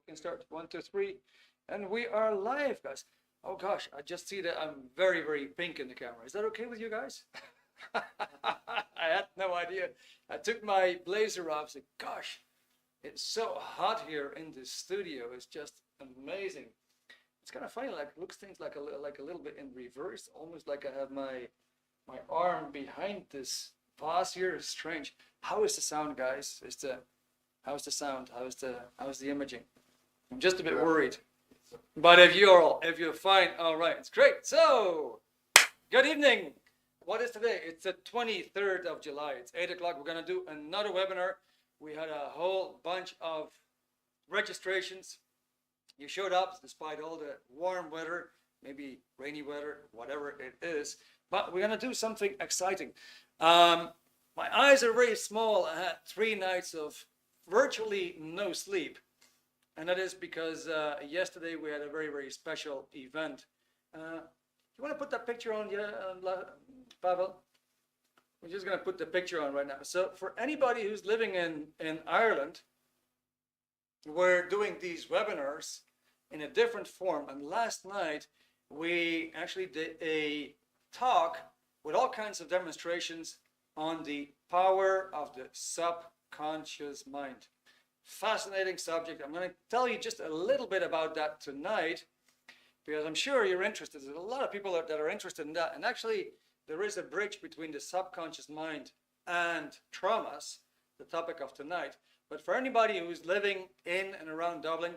can start. 1, 2, 3. And we are live, guys. Oh gosh, I just see that I'm very, very pink in the camera. Is that okay with you guys? I had no idea. I took my blazer off. Said, gosh, it's so hot here in this studio. It's just amazing. It's kind of funny. Like looks things like a little bit in reverse, almost like I have my arm behind this vase here. It's strange. How is the sound, guys? How's the sound? How's the imaging? I'm just a bit worried. But if you're fine, all right, it's great. So, good evening. What is today? It's the 23rd of July. It's 8 o'clock. We're going to do another webinar. We had a whole bunch of registrations. You showed up despite all the warm weather, maybe rainy weather, whatever it is. But we're going to do something exciting. My eyes are very small. I had 3 nights of virtually no sleep. And that is because yesterday we had a very, very special event. You want to put that picture on, Pavel? We're just going to put the picture on right now. So for anybody who's living in Ireland, we're doing these webinars in a different form. And last night, we actually did a talk with all kinds of demonstrations on the power of the subconscious mind. Fascinating subject. I'm going to tell you just a little bit about that tonight because I'm sure you're interested. There's a lot of people that are interested in that. And actually, there is a bridge between the subconscious mind and traumas, the topic of tonight. But for anybody who's living in and around Dublin,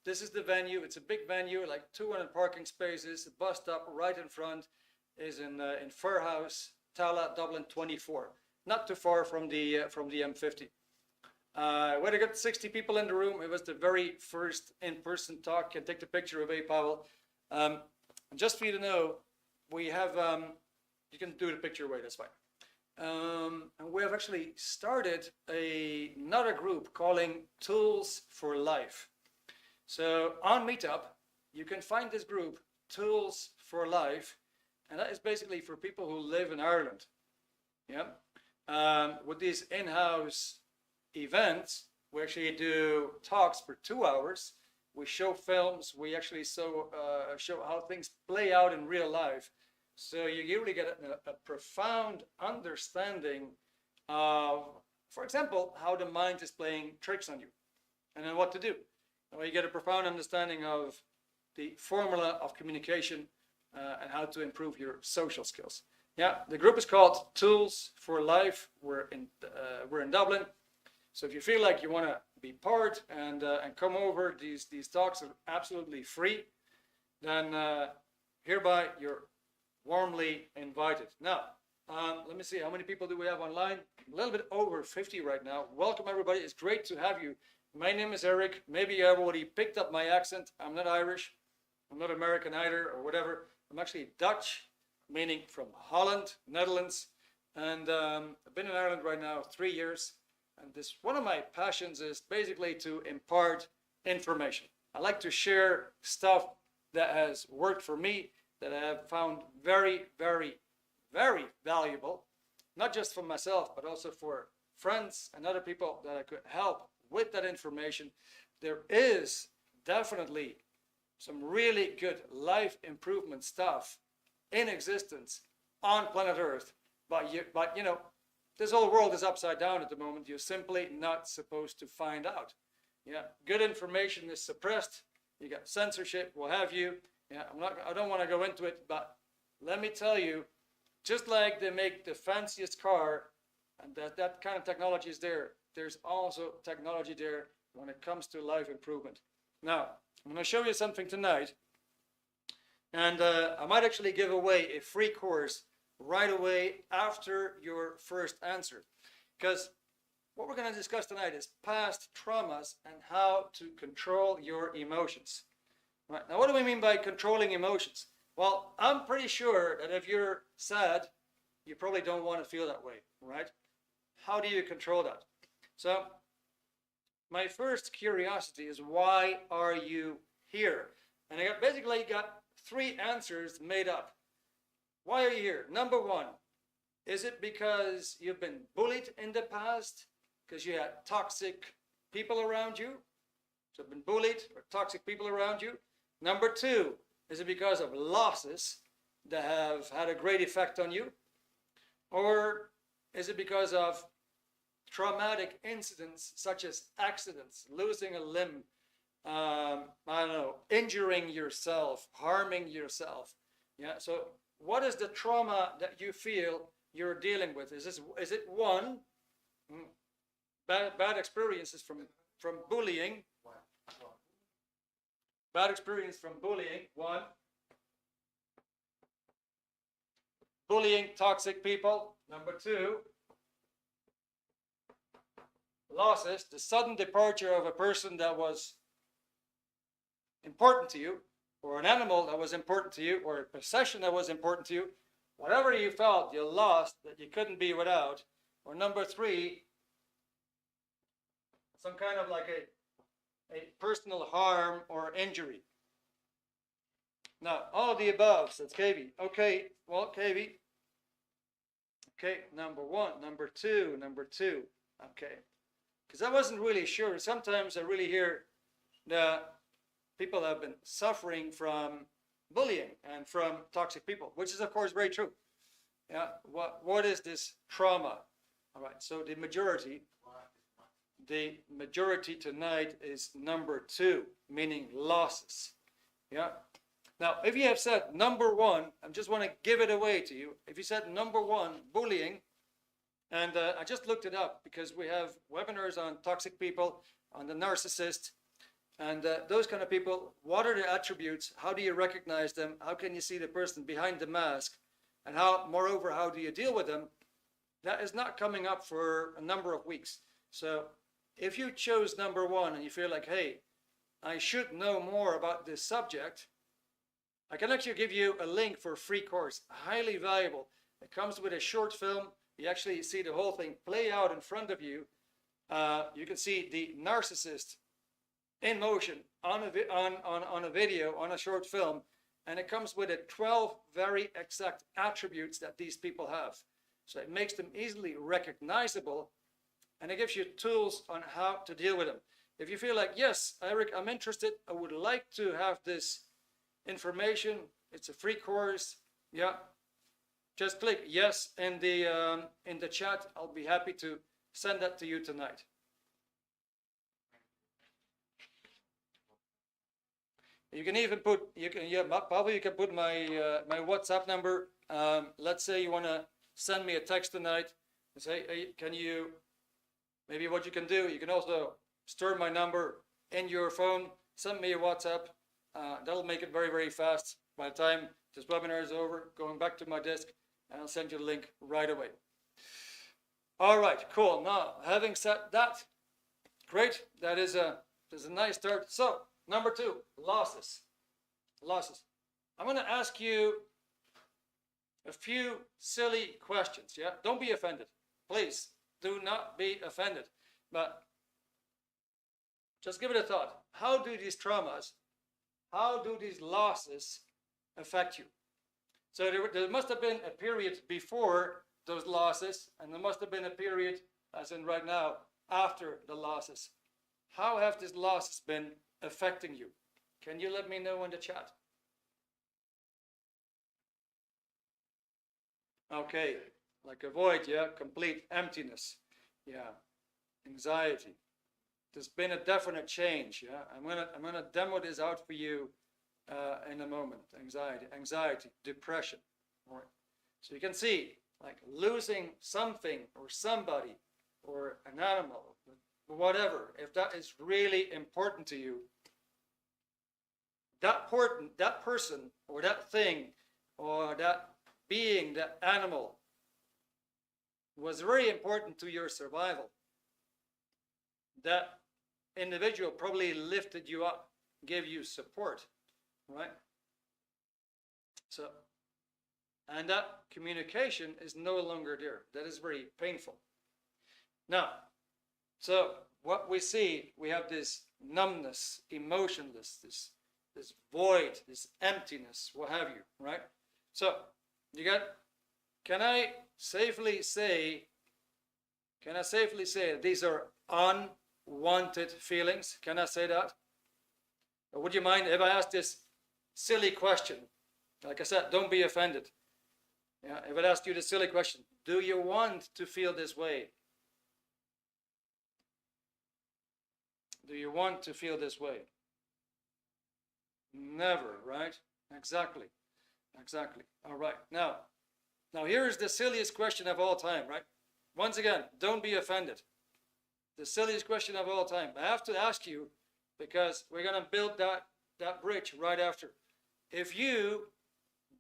this is the venue. It's a big venue, like 200 parking spaces. The bus stop right in front is in Fairhouse, Tala, Dublin 24. Not too far from the M50. We had got 60 people in the room. It was the very first in-person talk. You can take the picture of Pavel. Just for you to know, we have, you can do the picture away, that's fine. And we have actually started another group calling Tools for Life. So on Meetup, you can find this group, Tools for Life, and that is basically for people who live in Ireland. Yeah, with these in-house events, we actually do talks for 2 hours. We show films. We actually show how things play out in real life. So you really get a profound understanding of, for example, how the mind is playing tricks on you, and then what to do. Well, you get a profound understanding of the formula of communication and how to improve your social skills. Yeah, the group is called Tools for Life. We're in Dublin. So if you feel like you want to be part and come over, these talks are absolutely free, then hereby you're warmly invited. Now, let me see, how many people do we have online? A little bit over 50 right now. Welcome everybody, it's great to have you. My name is Eric. Maybe you already picked up my accent. I'm not Irish, I'm not American either or whatever. I'm actually Dutch, meaning from Holland, Netherlands. And I've been in Ireland right now 3 years. And this, one of my passions is basically to impart information. I like to share stuff that has worked for me, that I have found very, very, very valuable, not just for myself, but also for friends and other people that I could help with that information. There is definitely some really good life improvement stuff in existence on planet Earth, but you know, this whole world is upside down at the moment. You're simply not supposed to find out. Yeah, good information is suppressed. You got censorship, what have you. Yeah, I don't want to go into it, but let me tell you, just like they make the fanciest car, and that kind of technology is there, there's also technology there when it comes to life improvement. Now, I'm going to show you something tonight, and I might actually give away a free course right away after your first answer, because what we're going to discuss tonight is past traumas and how to control your emotions. Right. Now, what do we mean by controlling emotions? Well, I'm pretty sure that if you're sad, you probably don't want to feel that way, right? How do you control that? So my first curiosity is, why are you here? And I basically got 3 answers made up. Why are you here? Number 1, is it because you've been bullied in the past? Because you had toxic people around you? So been bullied or toxic people around you. Number two, is it because of losses that have had a great effect on you? Or is it because of traumatic incidents such as accidents, losing a limb, I don't know, injuring yourself, harming yourself? Yeah. So what is the trauma that you feel you're dealing with? Is it one, bad experiences from bullying? Bad experience from bullying, one. Bullying toxic people, number two. Losses, the sudden departure of a person that was important to you, or an animal that was important to you, or a possession that was important to you. Whatever you felt you lost that you couldn't be without. Or number three, some kind of like a personal harm or injury. Now, all of the above, says KV. Okay, well, KV. Okay, number one, number two. Okay. Because I wasn't really sure. Sometimes I really hear that people have been suffering from bullying and from toxic people, which is, of course, very true. Yeah. What is this trauma? All right. So the majority tonight is number two, meaning losses. Yeah. Now, if you have said number one, I just want to give it away to you. If you said number one, bullying, and I just looked it up because we have webinars on toxic people, on the narcissist, and those kind of people. What are the attributes? How do you recognize them? How can you see the person behind the mask? And moreover, how do you deal with them? That is not coming up for a number of weeks. So if you chose number one and you feel like, hey, I should know more about this subject, I can actually give you a link for a free course, highly valuable. It comes with a short film. You actually see the whole thing play out in front of you. You can see the narcissist in motion on a video, on a short film, and it comes with 12 very exact attributes that these people have. So it makes them easily recognizable, and it gives you tools on how to deal with them. If you feel like, yes, Eric, I'm interested, I would like to have this information, it's a free course, yeah, just click yes in the chat. I'll be happy to send that to you tonight. You can even put, probably you can put my my WhatsApp number. Let's say you want to send me a text tonight and say, hey, can you, maybe what you can do, you can also store my number in your phone, send me a WhatsApp. That'll make it very, very fast. By the time this webinar is over, going back to my desk, and I'll send you the link right away. All right, cool. Now, having said that, great. That's a nice start. So, number two, losses. Losses. I'm going to ask you a few silly questions. Yeah, don't be offended. Please, do not be offended. But just give it a thought. How do these traumas, how do these losses affect you? So there must have been a period before those losses, and there must have been a period, as in right now, after the losses. How have these losses been affecting you? Can you let me know in the chat? Okay, like a void, yeah, complete emptiness, yeah, anxiety. There's been a definite change, yeah. I'm gonna demo this out for you in a moment. Anxiety, depression. All right. So you can see, like, losing something or somebody or an animal, whatever. If that is really important to you, that person or that thing or that being, that animal, was very important to your survival. That individual probably lifted you up, gave you support, right? So, and that communication is no longer there. That is very painful. Now, so what we see, we have this numbness, emotionless, this void, this emptiness, what have you, right? So, you got, can I safely say these are unwanted feelings? Can I say that? Would you mind if I ask this silly question? Like I said, don't be offended. Yeah, if I ask you the silly question, do you want to feel this way? Do you want to feel this way? Never, right? Exactly. Exactly. All right. Now here is the silliest question of all time, right? Once again, don't be offended. The silliest question of all time. I have to ask you because we're going to build that bridge right after. If you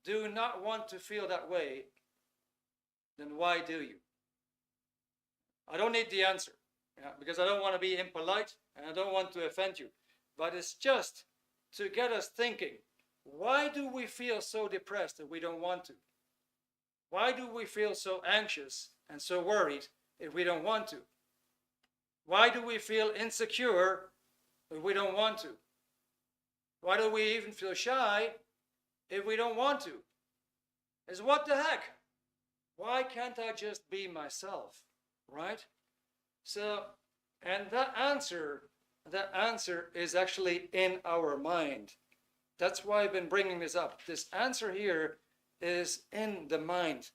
do not want to feel that way, then why do you? I don't need the answer, because I don't want to be impolite and I don't want to offend you. But it's just to get us thinking, why do we feel so depressed that we don't want to? Why do we feel so anxious and so worried if we don't want to? Why do we feel insecure if we don't want to? Why do we even feel shy if we don't want to? It's what the heck? Why can't I just be myself, right? So, and that answer is actually in our mind. That's why I've been bringing this up. This answer here is in the mind.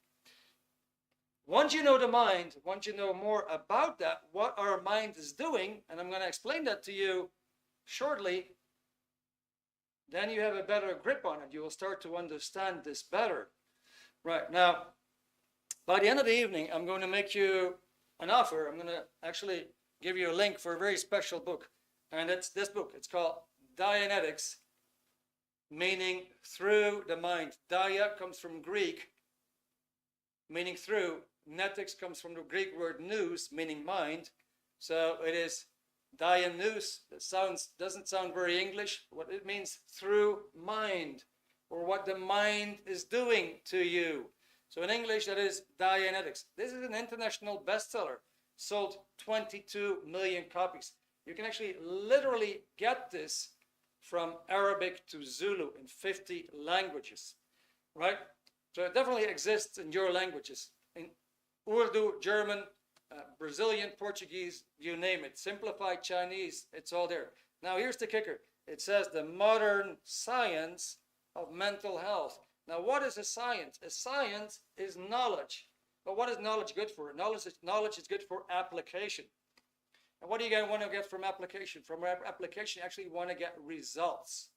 Once you know the mind, once you know more about that, what our mind is doing, and I'm going to explain that to you shortly, then you have a better grip on it. You will start to understand this better. Right, now, by the end of the evening, I'm going to make you an offer. I'm going to actually give you a link for a very special book. And it's this book. It's called Dianetics, meaning through the mind. Dia comes from Greek, meaning through. Netics comes from the Greek word nous, meaning mind. So it is Dianous. It doesn't sound very English. What it means through mind, or what the mind is doing to you. So in English, that is Dianetics. This is an international bestseller, sold 22 million copies. You can actually literally get this from Arabic to Zulu in 50 languages, right? So it definitely exists in your languages, in Urdu, German, Brazilian, Portuguese, you name it. Simplified Chinese, it's all there. Now here's the kicker. It says the modern science of mental health. Now what is a science? A science is knowledge. But what is knowledge good for? Knowledge is good for application. And what do you want to get from application? From application, you actually want to get results.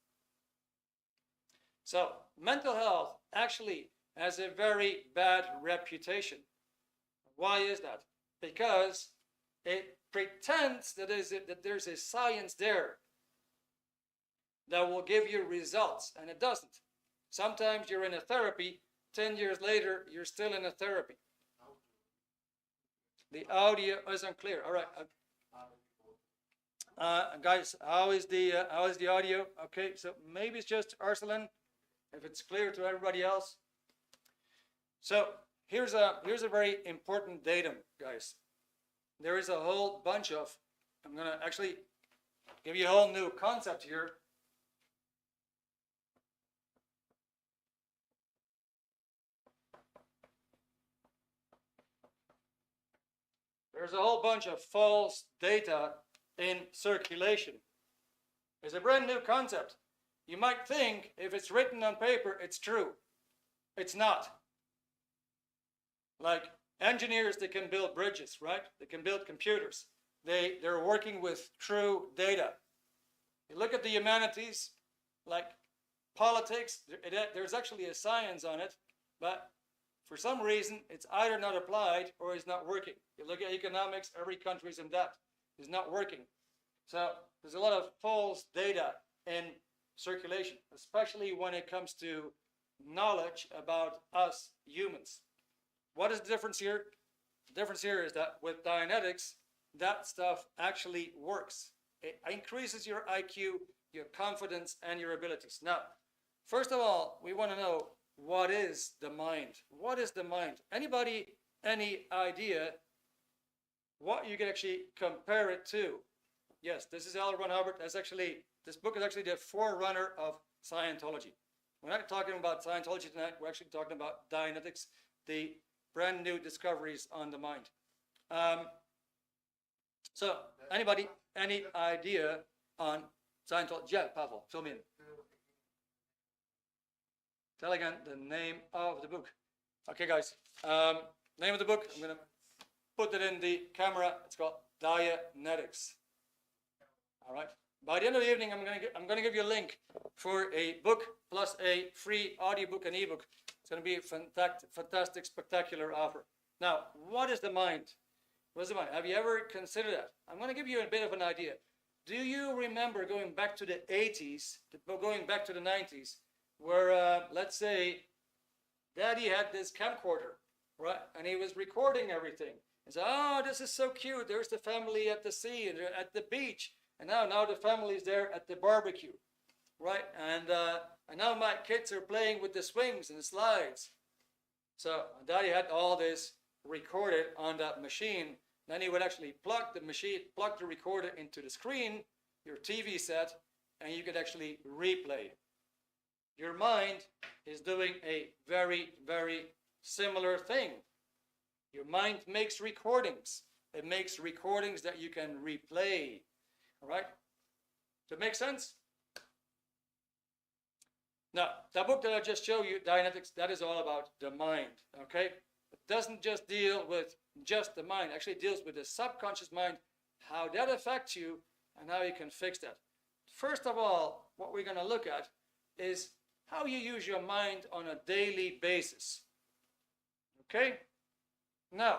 So mental health actually has a very bad reputation. Why is that? Because it pretends that there's a science there that will give you results, and it doesn't. Sometimes you're in a therapy, 10 years later, you're still in a therapy. The audio isn't clear. All right. Guys, how is the audio? Okay, so maybe it's just Arsalan, if it's clear to everybody else. So here's a very important datum, guys. There is a whole bunch of, I'm going to actually give you a whole new concept here. There's a whole bunch of false data in circulation. It's a brand new concept. You might think if it's written on paper, it's true. It's not. Like engineers, they can build bridges, right? They can build computers. They're working with true data. You look at the humanities, like politics, there's actually a science on it, but for some reason, it's either not applied or it's not working. You look at economics, every country's in debt. It's not working. So there's a lot of false data in circulation, especially when it comes to knowledge about us humans. What is the difference here? The difference here is that with Dianetics, that stuff actually works. It increases your IQ, your confidence, and your abilities. Now, first of all, we want to know, what is the mind? What is the mind? Anybody, any idea what you can actually compare it to? Yes, this is L. Ron Hubbard. This book is actually the forerunner of Scientology. We're not talking about Scientology tonight. We're actually talking about Dianetics, the brand new discoveries on the mind. So, anybody, any idea on Scientology. Yeah, Pavel, fill me in. Tell again the name of the book. Okay, guys. Name of the book. I'm going to put it in the camera. It's called Dianetics. All right. By the end of the evening, I'm going to give you a link for a book plus a free audiobook and ebook. It's going to be a fantastic, spectacular offer. Now, what is the mind? What is the mind? Have you ever considered that? I'm going to give you a bit of an idea. Do you remember going back to the 80s, going back to the 90s, where, let's say, Daddy had this camcorder, right? And he was recording everything. And said, oh, this is so cute. There's the family at the sea and at the beach. And now the family's there at the barbecue, right? And now my kids are playing with the swings and the slides. So Daddy had all this recorded on that machine. Then he would actually plug the recorder into the screen, your TV set, and you could actually replay. Your mind is doing a very, very similar thing. Your mind makes recordings. It makes recordings that you can replay. All right? Does it make sense? Now, that book that I just showed you, Dianetics, that is all about the mind. Okay? It doesn't just deal with just the mind. It actually deals with the subconscious mind, how that affects you, and how you can fix that. First of all, what we're going to look at is how you use your mind on a daily basis. Okay? Now,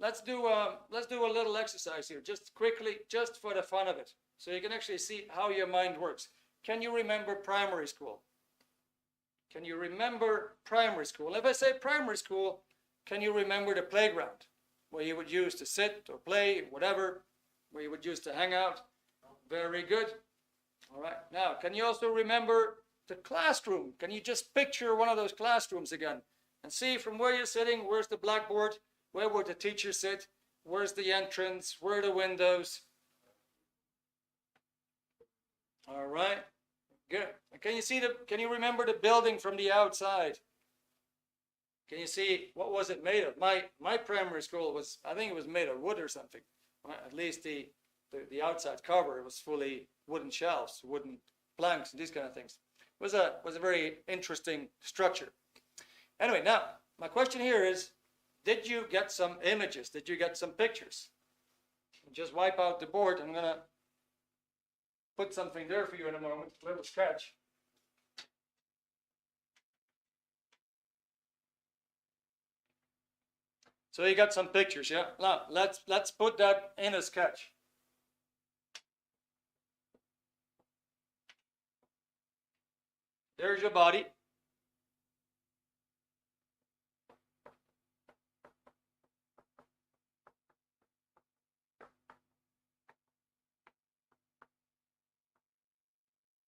let's do a little exercise here, just quickly, just for the fun of it, so you can actually see how your mind works. Can you remember primary school? Can you remember primary school? If I say primary school, can you remember the playground where you would use to sit or play, whatever, where you would use to hang out? Very good. All right. Now, can you also remember the classroom? Can you just picture one of those classrooms again and see from where you're sitting, where's the blackboard, where would the teacher sit, where's the entrance, where are the windows? All right. Good. Can you remember the building from the outside? Can you see what was it made of? My primary school was, I think it was made of wood or something. At least the outside cover was fully wooden shelves, wooden planks, these kind of things. It was a very interesting structure. Anyway, now my question here is, did you get some images? Did you get some pictures? Just wipe out the board. I'm gonna put something there for you in a moment, a little sketch. So you got some pictures, yeah? Now let's put that in a sketch. There's your body.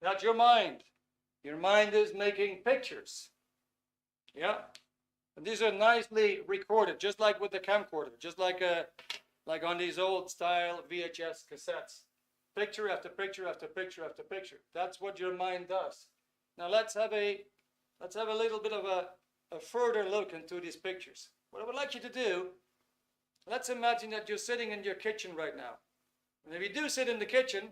That's your mind. Your mind is making pictures. Yeah? And these are nicely recorded, just like with the camcorder, just like on these old style VHS cassettes. Picture after picture after picture after picture. That's what your mind does. Now let's have a little bit of a further look into these pictures. What I would like you to do, let's imagine that you're sitting in your kitchen right now. And if you do sit in the kitchen,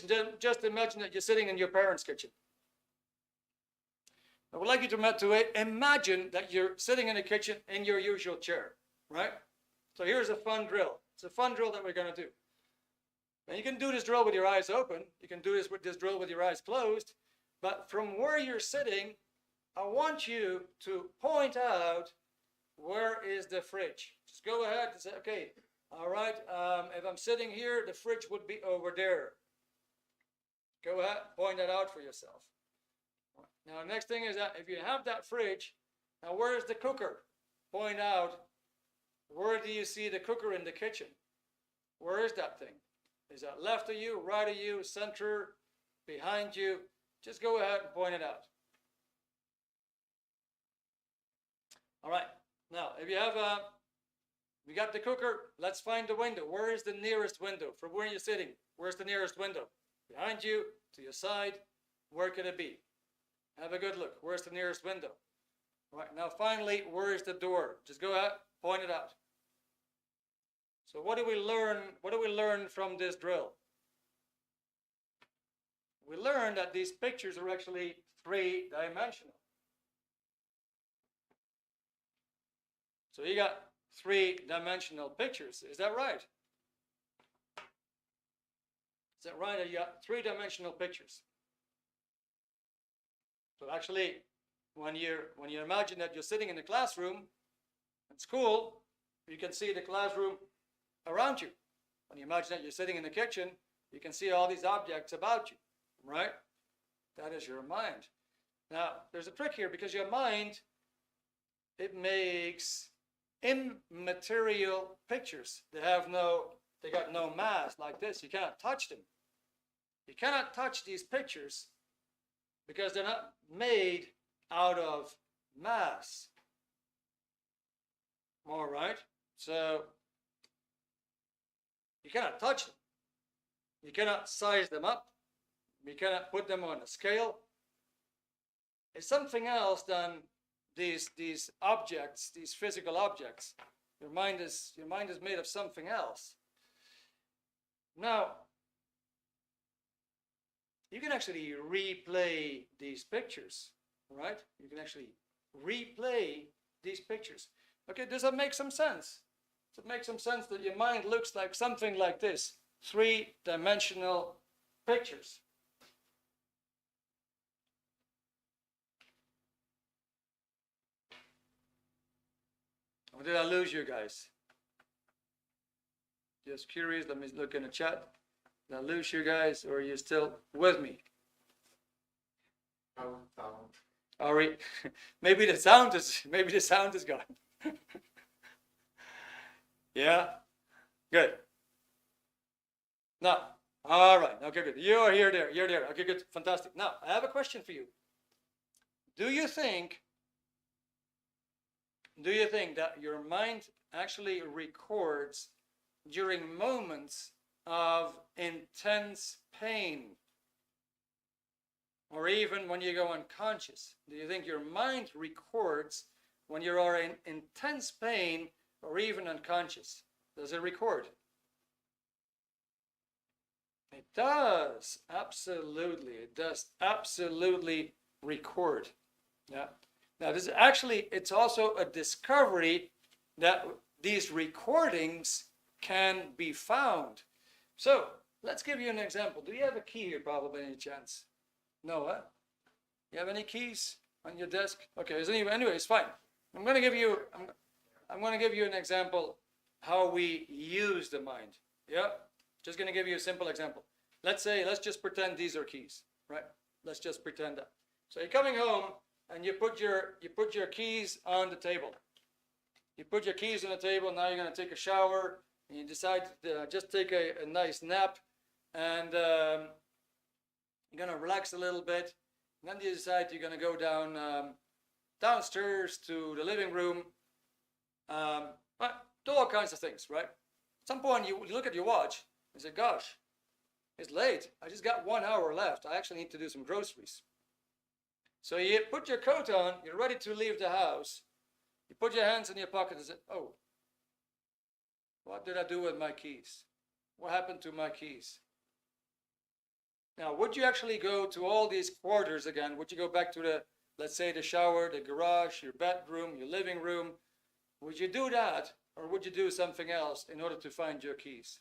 then just imagine that you're sitting in your parents' kitchen. I would like you to imagine that you're sitting in the kitchen in your usual chair, right? So here's a fun drill. It's a fun drill that we're going to do. And you can do this drill with your eyes open. You can do this drill with your eyes closed. But from where you're sitting, I want you to point out, where is the fridge? Just go ahead and say, okay, all right, if I'm sitting here, the fridge would be over there. Go ahead, point that out for yourself. Now, next thing is that if you have that fridge, now where is the cooker? Point out, where do you see the cooker in the kitchen? Where is that thing? Is that left of you, right of you, center, behind you? Just go ahead and point it out. All right. Now, if you got the cooker, let's find the window. Where is the nearest window? From where you're sitting, where's the nearest window? Behind you, to your side, where could it be? Have a good look. Where's the nearest window? All right. Now, finally, where is the door? Just go ahead, point it out. So what do we learn? What do we learn from this drill? we learned that these pictures are actually three-dimensional. So you got three-dimensional pictures. Is that right? Is that right? You got three-dimensional pictures. So actually, when you imagine that you're sitting in the classroom at school, you can see the classroom around you. When you imagine that you're sitting in the kitchen, you can see all these objects about you, right? That is your mind. Now, there's a trick here, because your mind, it makes immaterial pictures. They got no mass like this. You cannot touch them. You cannot touch these pictures because they're not made out of mass. All right? So you cannot touch them. You cannot size them up. You cannot put them on a scale. It's something else than these objects, these physical objects. Your mind is made of something else. Now, you can actually replay these pictures, right? You can actually replay these pictures. Okay, does that make some sense? Does it make some sense that your mind looks like something like this? Three-dimensional pictures. Or did I lose you guys? Just curious, let me look in the chat. Did I lose you guys, or are you still with me? All right. maybe the sound is gone. Yeah? Good. Now, all right. Okay, good. You're here, there. You're there. Okay, good. Fantastic. Now, I have a question for you. Do you think that your mind actually records during moments of intense pain, or even when you go unconscious? Do you think your mind records when you are in intense pain or even unconscious? Does it record? It does. Absolutely. It does absolutely record. Yeah. Now, this actually, it's also a discovery that these recordings can be found. So, let's give you an example. Do you have a key here, probably, any chance? No, huh? You have any keys on your desk? Okay, anyway, it's fine. I'm going to give you an example how we use the mind. Yeah? Just going to give you a simple example. Let's just pretend these are keys, right? Let's just pretend that. So you're coming home and you put your keys on the table. You put your keys on the table. Now you're going to take a shower, and you decide to just take a nice nap, and you're going to relax a little bit. And then you decide you're going to go downstairs to the living room. Do all kinds of things, right? At some point you look at your watch and say, "Gosh, it's late. I just got 1 hour left. I actually need to do some groceries." So you put your coat on, you're ready to leave the house. You put your hands in your pocket and say, "Oh, what did I do with my keys? What happened to my keys?" Now, would you actually go to all these quarters again? Would you go back to let's say the shower, the garage, your bedroom, your living room? Would you do that, or would you do something else in order to find your keys?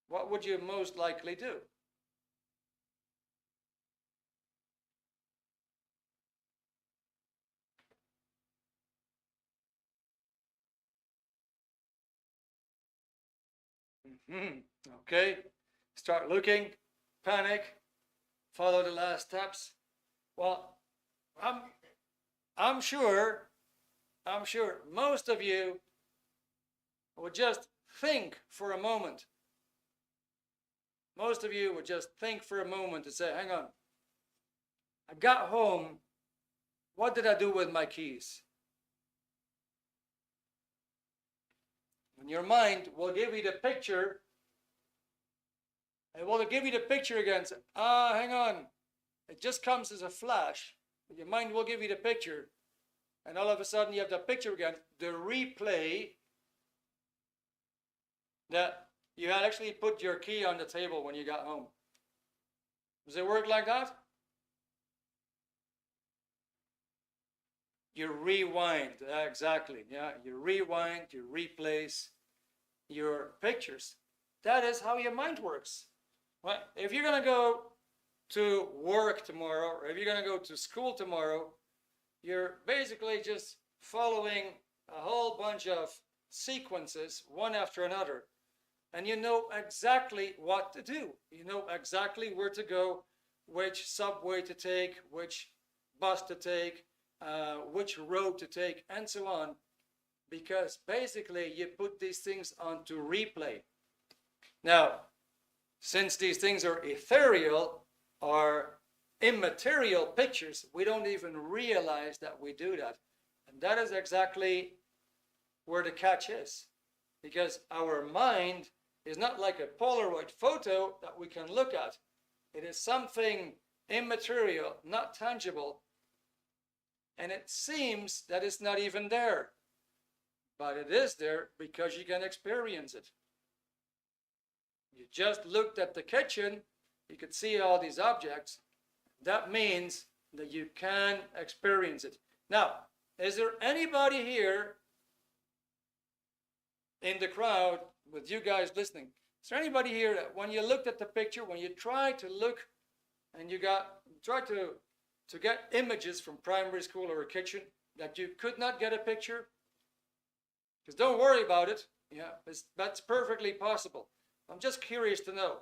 What would you most likely do? Okay, start looking, panic, follow the last steps. Well, I'm sure most of you would just think for a moment. Most of you would just think for a moment and say, "Hang on, I got home. What did I do with my keys?" And your mind will give you the picture. It will give you the picture again. Say, hang on. It just comes as a flash. Your mind will give you the picture. And all of a sudden you have the picture again. The replay that you had actually put your key on the table when you got home. Does it work like that? You rewind, exactly. Yeah, you rewind, you replace your pictures. That is how your mind works. Well, if you're going to go to work tomorrow, or if you're going to go to school tomorrow, you're basically just following a whole bunch of sequences, one after another. And you know exactly what to do. You know exactly where to go, which subway to take, which bus to take, which road to take, and so on. Because basically you put these things onto replay. Now, since these things are ethereal or immaterial pictures, we don't even realize that we do that. And that is exactly where the catch is. Because our mind is not like a Polaroid photo that we can look at. It is something immaterial, not tangible. And it seems that it's not even there. But it is there because you can experience it. You just looked at the kitchen, you could see all these objects. That means that you can experience it. Now, is there anybody here in the crowd with you guys listening? Is there anybody here that when you looked at the picture, when you tried to look and you tried to get images from primary school or a kitchen, that you could not get a picture? Because don't worry about it. Yeah, that's perfectly possible. I'm just curious to know.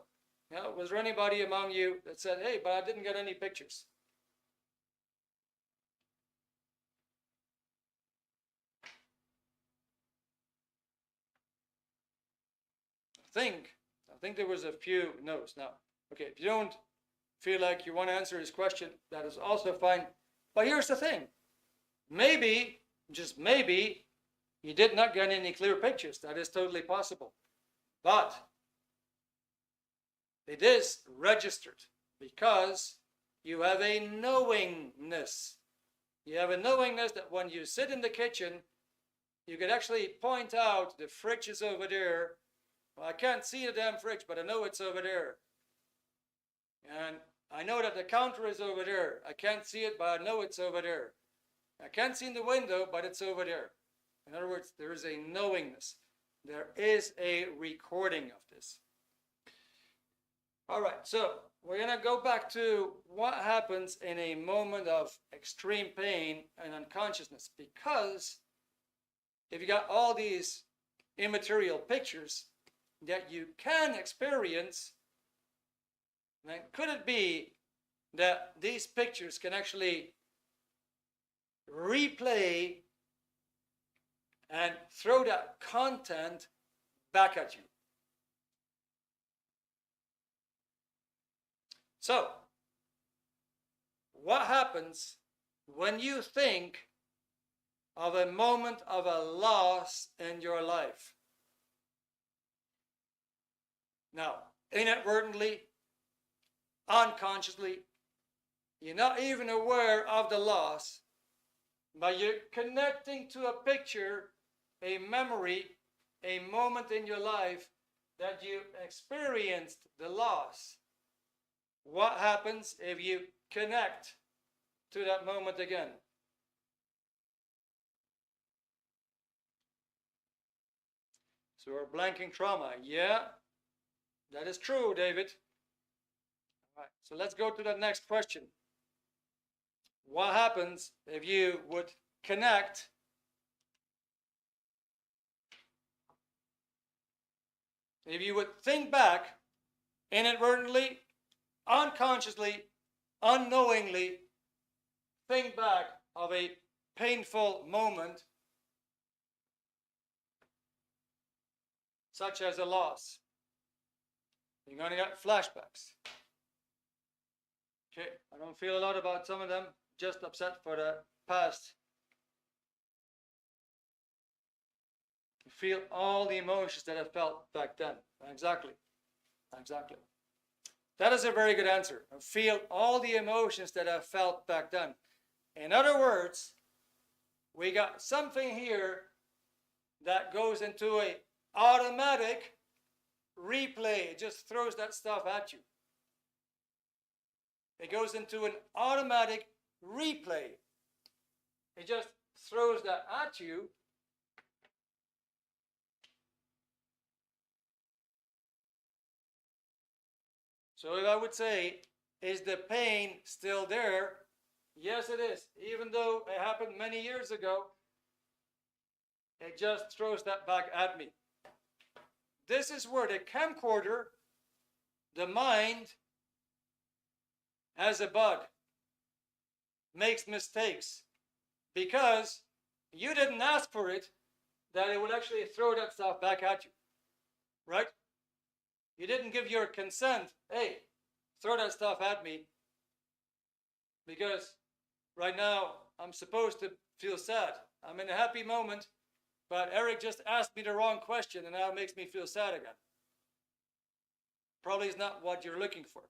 Yeah, was there anybody among you that said, hey, but I didn't get any pictures? I think there was a few no's. Now, okay, if you don't feel like you want to answer his question, that is also fine. But here's the thing. Maybe, just maybe, you did not get any clear pictures. That is totally possible. But it is registered because you have a knowingness. You have a knowingness that when you sit in the kitchen, you could actually point out the fridge is over there. Well, I can't see the damn fridge, but I know it's over there. And I know that the counter is over there. I can't see it, but I know it's over there. I can't see in the window, but it's over there. In other words, there is a knowingness. There is a recording of this. All right, so we're going to go back to what happens in a moment of extreme pain and unconsciousness. Because if you got all these immaterial pictures that you can experience, then could it be that these pictures can actually replay and throw that content back at you? So, what happens when you think of a moment of a loss in your life? Now, inadvertently, unconsciously, you're not even aware of the loss, but you're connecting to a picture, a memory, a moment in your life that you experienced the loss. What happens if you connect to that moment again? So we're blanking trauma. Yeah, that is true, David. All right, so let's go to the next question. What happens if you would connect if you would think back inadvertently, unconsciously, unknowingly, think back of a painful moment such as a loss? You're going to get flashbacks. Okay, I don't feel a lot about some of them, just upset for the past. You feel all the emotions that I felt back then. Exactly. Exactly. That is a very good answer. I feel all the emotions that I felt back then. In other words, we got something here that goes into a automatic replay. It just throws that stuff at you. it goes into an automatic replay. It just throws that at you. So if I would say, is the pain still there? Yes, it is. Even though it happened many years ago, it just throws that back at me. This is where the camcorder, the mind, as a bug, makes mistakes. Because you didn't ask for it, that it would actually throw that stuff back at you. Right? You didn't give your consent. Hey, throw that stuff at me. Because right now, I'm supposed to feel sad. I'm in a happy moment, but Eric just asked me the wrong question and now it makes me feel sad again. Probably is not what you're looking for.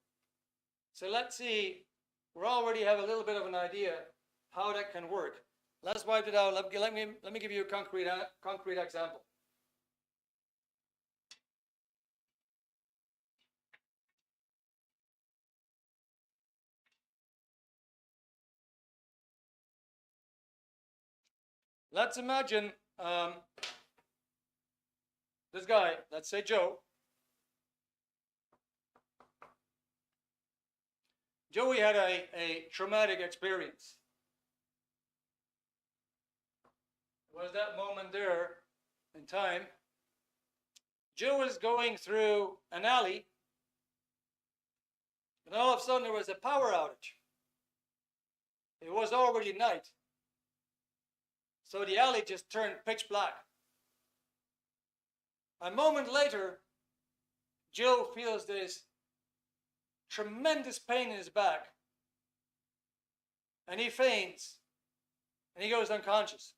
So let's see. We already have a little bit of an idea how that can work. Let's wipe it out. Let me give you a concrete example. Let's imagine this guy, let's say Joe. Joey had a traumatic experience. It was that moment there in time. Joe is going through an alley, and all of a sudden there was a power outage. It was already night. So the alley just turned pitch black. A moment later, Joe feels this tremendous pain in his back. And he faints. And he goes unconscious.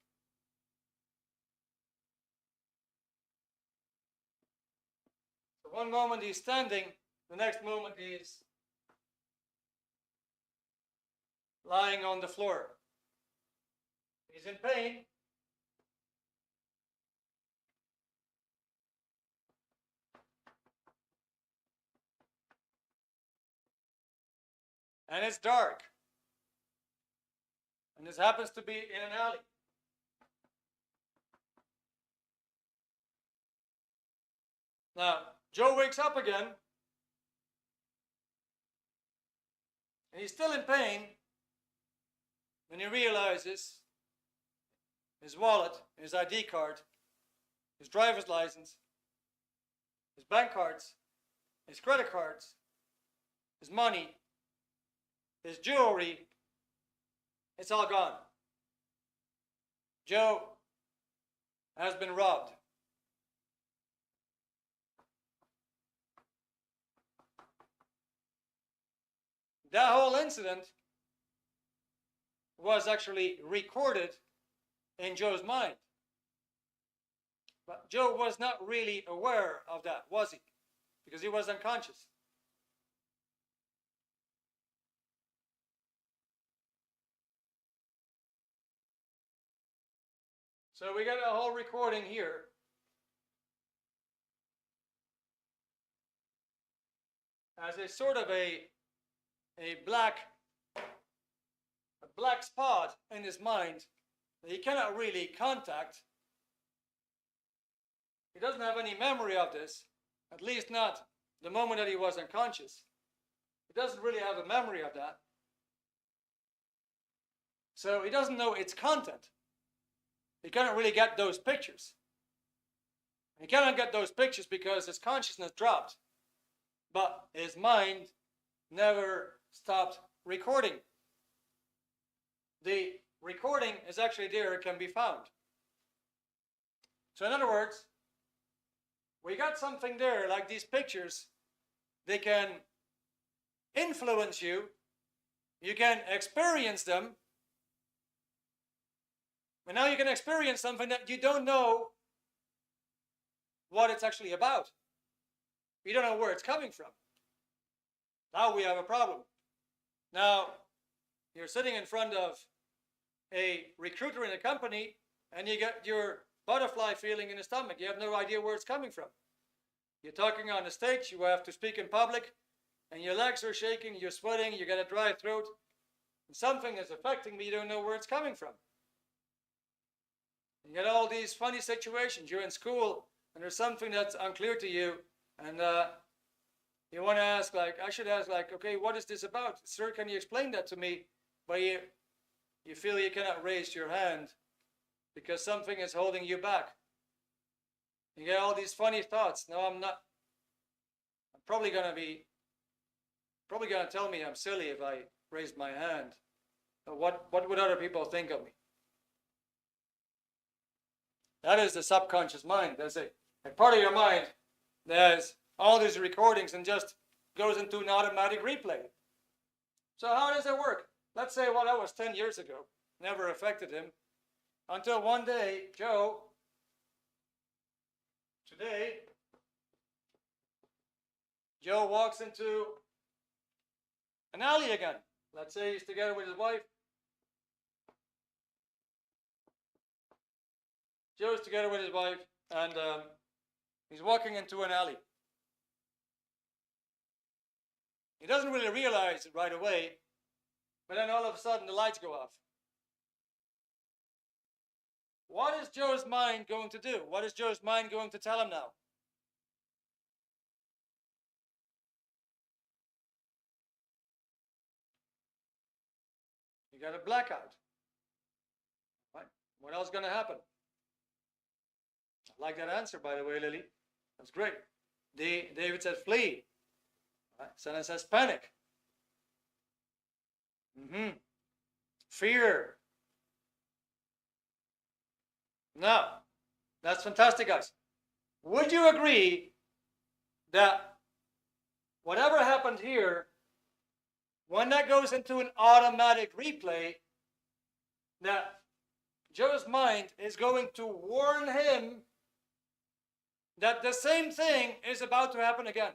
So one moment he's standing, the next moment he's lying on the floor. He's in pain. And it's dark. And this happens to be in an alley. Now, Joe wakes up again. And he's still in pain when he realizes his wallet, his ID card, his driver's license, his bank cards, his credit cards, his money, his jewelry, it's all gone. Joe has been robbed. That whole incident was actually recorded in Joe's mind. But Joe was not really aware of that, was he? Because he was unconscious. So we got a whole recording here. As a sort of a black spot in his mind that he cannot really contact. He doesn't have any memory of this, at least not the moment that he was unconscious. He doesn't really have a memory of that. So he doesn't know its content. He cannot really get those pictures. He cannot get those pictures because his consciousness dropped. But his mind never stopped recording. The recording is actually there, it can be found. So in other words, we got something there, like these pictures, they can influence you, you can experience them, and now you can experience something that you don't know what it's actually about. You don't know where it's coming from. Now we have a problem. Now, you're sitting in front of a recruiter in a company and you get your butterfly feeling in the stomach. You have no idea where it's coming from. You're talking on the stage, you have to speak in public. and your legs are shaking, you're sweating, you got a dry throat, and something is affecting me, you don't know where it's coming from. You get all these funny situations. You're in school, and there's something that's unclear to you, and you want to ask, like, I should ask, like, okay, what is this about? Sir, can you explain that to me? But you feel you cannot raise your hand because something is holding you back. You get all these funny thoughts. No, I'm not. I'm probably going to tell me I'm silly if I raised my hand. But what would other people think of me? That is the subconscious mind. There's a part of your mind there's all these recordings and just goes into an automatic replay. So how does it work? Let's say, well, that was 10 years ago. Never affected him. Until one day, Joe, Joe walks into an alley again. Let's say he's together with his wife. Joe's together with his wife, and he's walking into an alley. He doesn't really realize it right away, but then all of a sudden the lights go off. What is Joe's mind going to do? What is Joe's mind going to tell him now? You got a blackout. Right? What else is going to happen? I like that answer, by the way, Lily. That's great. David said flee. Right? Sana says panic. Fear. Now, that's fantastic, guys. Would you agree that whatever happened here, when that goes into an automatic replay, that Joe's mind is going to warn him that the same thing is about to happen again?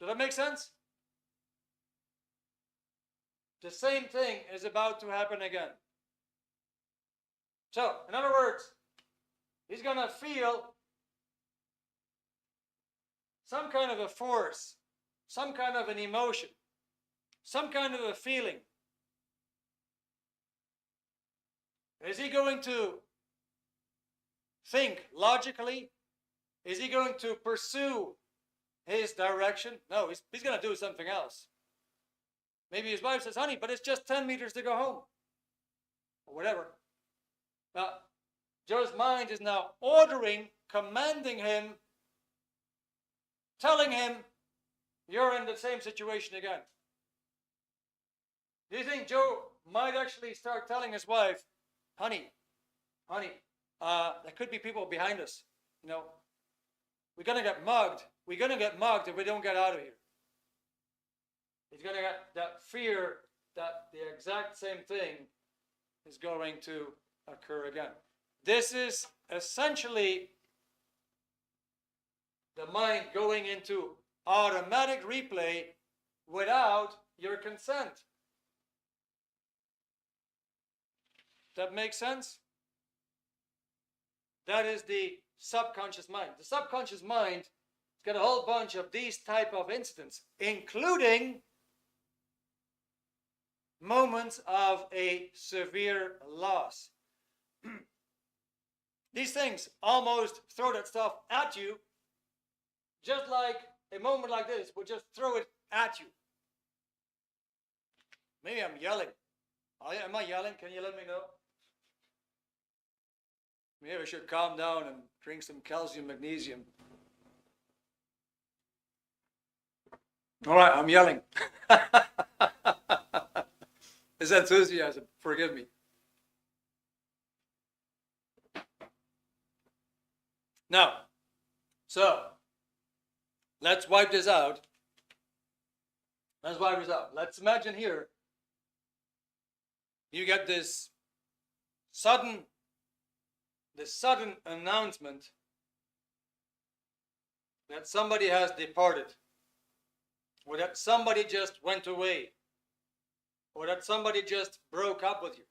Does that make sense? The same thing is about to happen again. So, in other words, he's going to feel some kind of a force, some kind of an emotion, some kind of a feeling. Is he going to think logically? Is he going to pursue his direction? No, he's going to do something else. Maybe his wife says, honey, but it's just 10 meters to go home. Or whatever. Now, Joe's mind is now ordering, commanding him, telling him, you're in the same situation again. Do you think Joe might actually start telling his wife, honey, there could be people behind us. You know, we're going to get mugged. We're going to get mugged if we don't get out of here. He's going to get that fear that the exact same thing is going to occur again. This is essentially the mind going into automatic replay without your consent. That makes sense? That is the subconscious mind. The subconscious mind has got a whole bunch of these type of incidents, including moments of a severe loss. These things almost throw that stuff at you, just like a moment like this would just throw it at you. Maybe I'm yelling. Am I yelling? Can you let me know? Maybe I should calm down and drink some calcium, magnesium. All right, I'm yelling. It's enthusiasm. Forgive me. Now, so let's wipe this out. Let's imagine here you get this sudden announcement that somebody has departed, or that somebody just went away, or that somebody just broke up with you.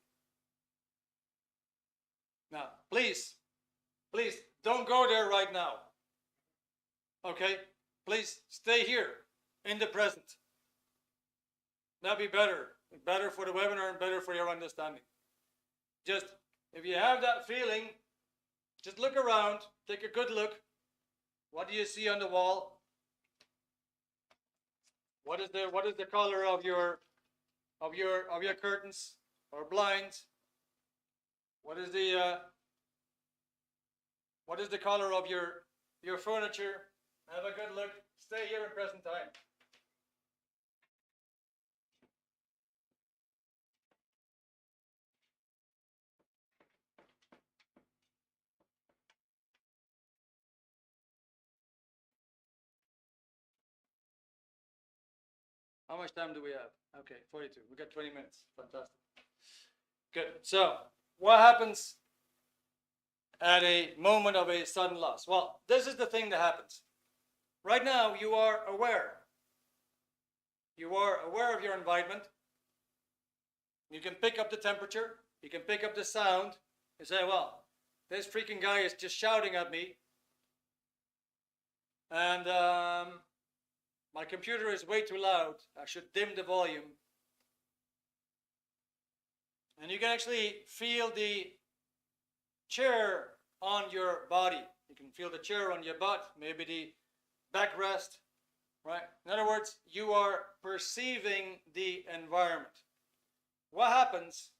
Now, please don't go there right now. Okay? Please stay here in the present. That'd be better. Better for the webinar and better for your understanding. Just, if you have that feeling, just look around, take a good look. What do you see on the wall? What is the color of your curtains or blinds? What is the color of your furniture? Have a good look. Stay here in present time. How much time do we have? Okay, 42. We got 20 minutes. Fantastic. Good. So, what happens at a moment of a sudden loss? Well, this is the thing that happens. Right now, you are aware. You are aware of your environment. You can pick up the temperature. You can pick up the sound. You say, well, this freaking guy is just shouting at me. And my computer is way too loud. I should dim the volume. And you can actually feel the chair on your body. You can feel the chair on your butt, maybe the backrest, right? In other words, you are perceiving the environment. What happens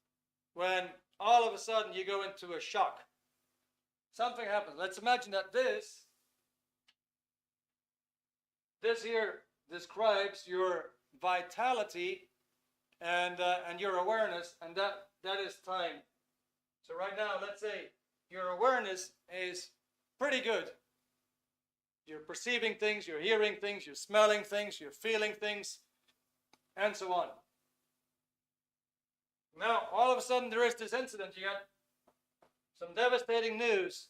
when all of a sudden you go into a shock? Something happens. Let's imagine that this here describes your vitality and your awareness, and that is time. So right now, let's say your awareness is pretty good. You're perceiving things, you're hearing things, you're smelling things, you're feeling things, and so on. Now, all of a sudden, there is this incident. You got some devastating news,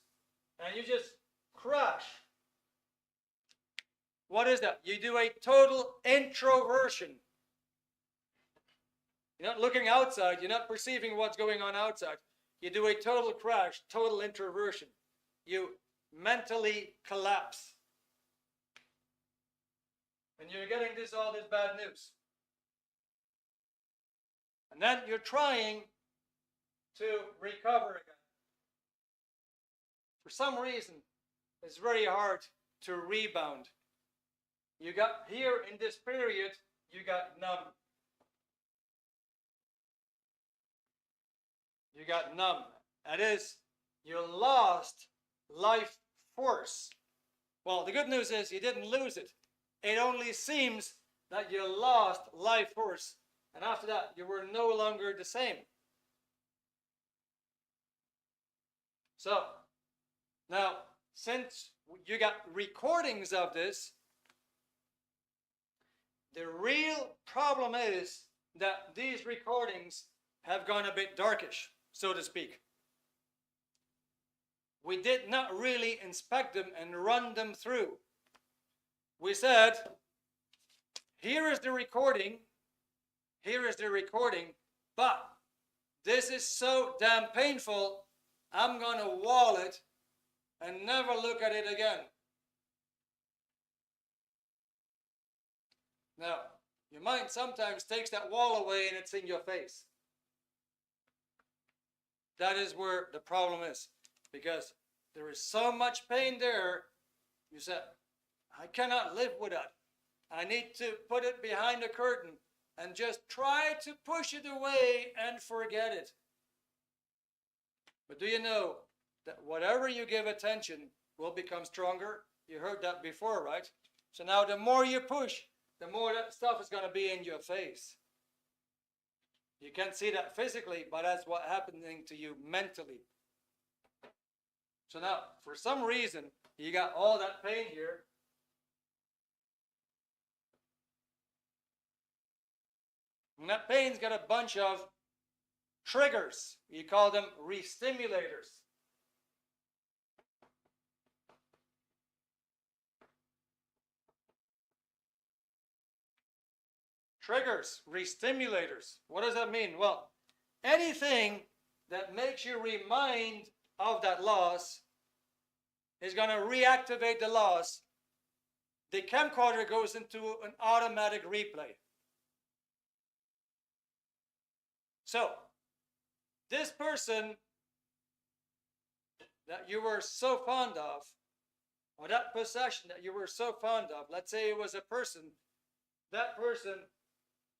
and you just crash. What is that? You do a total introversion. You're not looking outside. You're not perceiving what's going on outside. You do a total crash, total introversion. You mentally collapse. And you're getting all this bad news. And then you're trying to recover again. For some reason, it's very hard to rebound. You got here in this period, you got numb. You got numb. That is, you lost life force. Well, the good news is you didn't lose it. It only seems that you lost life force. And after that, you were no longer the same. So, now, since you got recordings of this, the real problem is that these recordings have gone a bit darkish, so to speak. We did not really inspect them and run them through. We said, here is the recording, but this is so damn painful, I'm going to wall it and never look at it again. Now, your mind sometimes takes that wall away and it's in your face. That is where the problem is. Because there is so much pain there, you say, I cannot live with that. I need to put it behind the curtain and just try to push it away and forget it. But do you know that whatever you give attention will become stronger? You heard that before, right? So now the more you push, the more that stuff is going to be in your face. You can't see that physically, but that's what's happening to you mentally. So now, for some reason, you got all that pain here. And that pain's got a bunch of triggers. You call them re-stimulators. Triggers, re-stimulators. What does that mean? Well, anything that makes you remind of that loss is going to reactivate the loss the camcorder goes into an automatic replay. So, this person that you were so fond of, or that possession that you were so fond of, let's say it was a person, that person,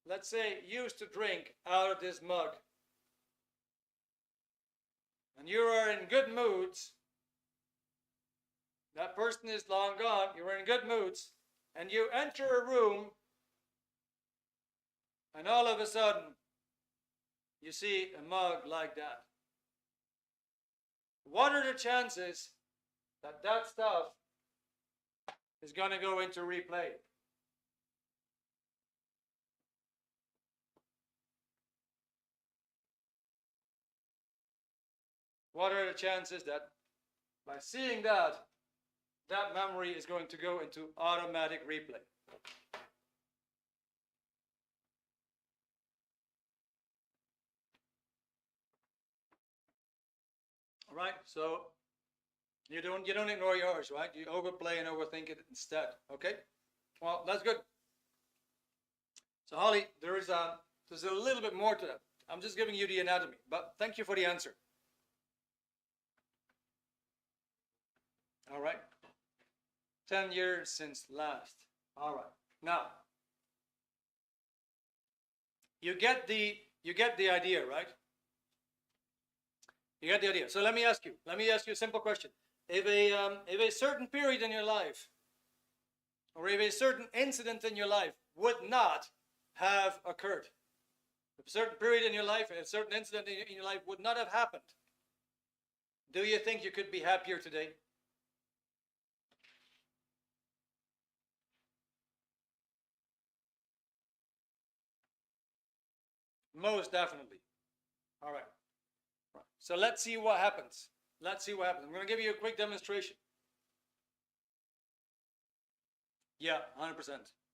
let's say, used to drink out of this mug. And you are in good moods. That person is long gone. You were in good moods. And you enter a room, and all of a sudden, you see a mug like that. What are the chances that that stuff is going to go into replay? What are the chances that by seeing that, that memory is going to go into automatic replay? All right, so you don't ignore yours, right? You overplay and overthink it instead. Okay, well, that's good. So Holly, there's a little bit more to that. I'm just giving you the anatomy, but thank you for the answer. All right, 10 years since last. All right, now you get the idea, right? You get the idea. So let me ask you a simple question. If a certain period in your life, or if a certain incident in your life would not have occurred, if a certain period in your life, a certain incident in your life would not have happened, do you think you could be happier today? Most definitely. All right. So let's see what happens. Let's see what happens. I'm going to give you a quick demonstration. Yeah, 100%.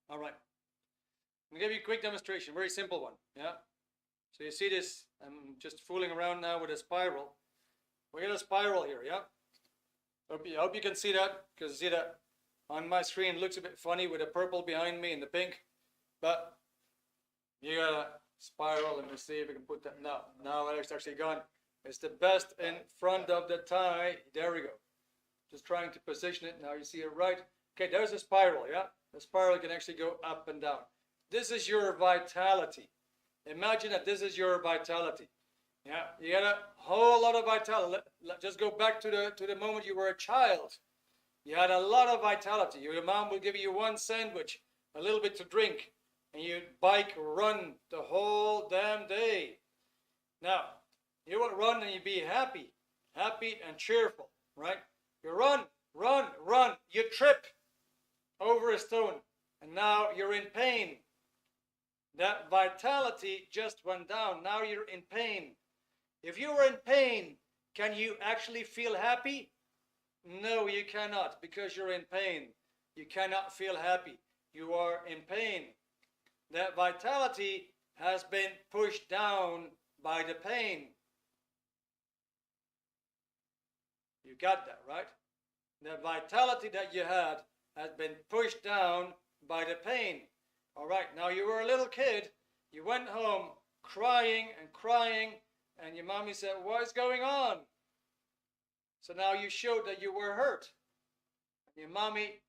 All right. I'm going to give you a quick demonstration, very simple one. Yeah. So you see this, I'm just fooling around now with a spiral. We got a spiral here, yeah? I hope you can see that, because you see that on my screen it looks a bit funny with the purple behind me and the pink. But you got a spiral. Let me see if we can put that. No, it's actually gone. It's the best in front of the tie. There we go. Just trying to position it. Now you see it right. Okay, there's a spiral, yeah? The spiral can actually go up and down. This is your vitality. Imagine that this is your vitality. Yeah, you got a whole lot of vitality. Just go back to the moment you were a child. You had a lot of vitality. Your mom would give you one sandwich, a little bit to drink, and you'd bike, run the whole damn day. Now, you would run and you'd be happy and cheerful, right? You run. You trip over a stone, and now you're in pain. That vitality just went down. Now you're in pain. If you were in pain, can you actually feel happy? No, you cannot, because you're in pain. You cannot feel happy. You are in pain. That vitality has been pushed down by the pain. You got that, right? The vitality that you had has been pushed down by the pain. All right, now you were a little kid. You went home crying, and your mommy said, "What is going on?" So now you showed that you were hurt. And your mommy,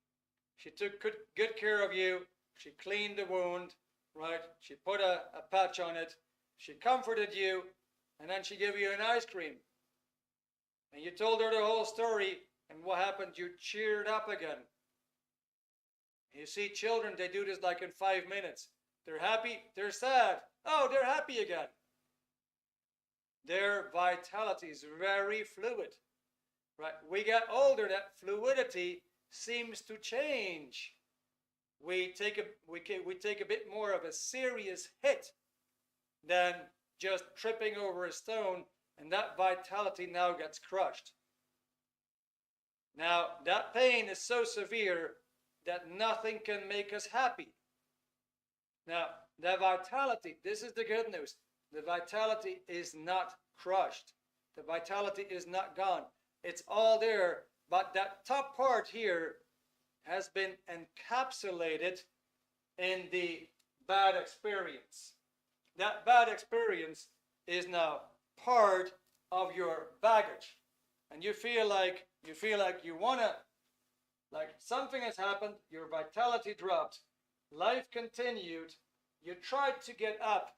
she took good care of you. She cleaned the wound, right? She put a patch on it. She comforted you, and then she gave you an ice cream. And you told her the whole story, and what happened? You cheered up again. You see, children, they do this like in 5 minutes. They're happy, they're sad. Oh, they're happy again. Their vitality is very fluid. Right? We get older, that fluidity seems to change. We take a bit more of a serious hit than just tripping over a stone, and that vitality now gets crushed. Now, that pain is so severe that nothing can make us happy. Now, the vitality, this is the good news. The vitality is not crushed. The vitality is not gone. It's all there, but that top part here has been encapsulated in the bad experience. That bad experience is now part of your baggage, and you feel like you wanna, like something has happened, your vitality dropped, life continued, you tried to get up,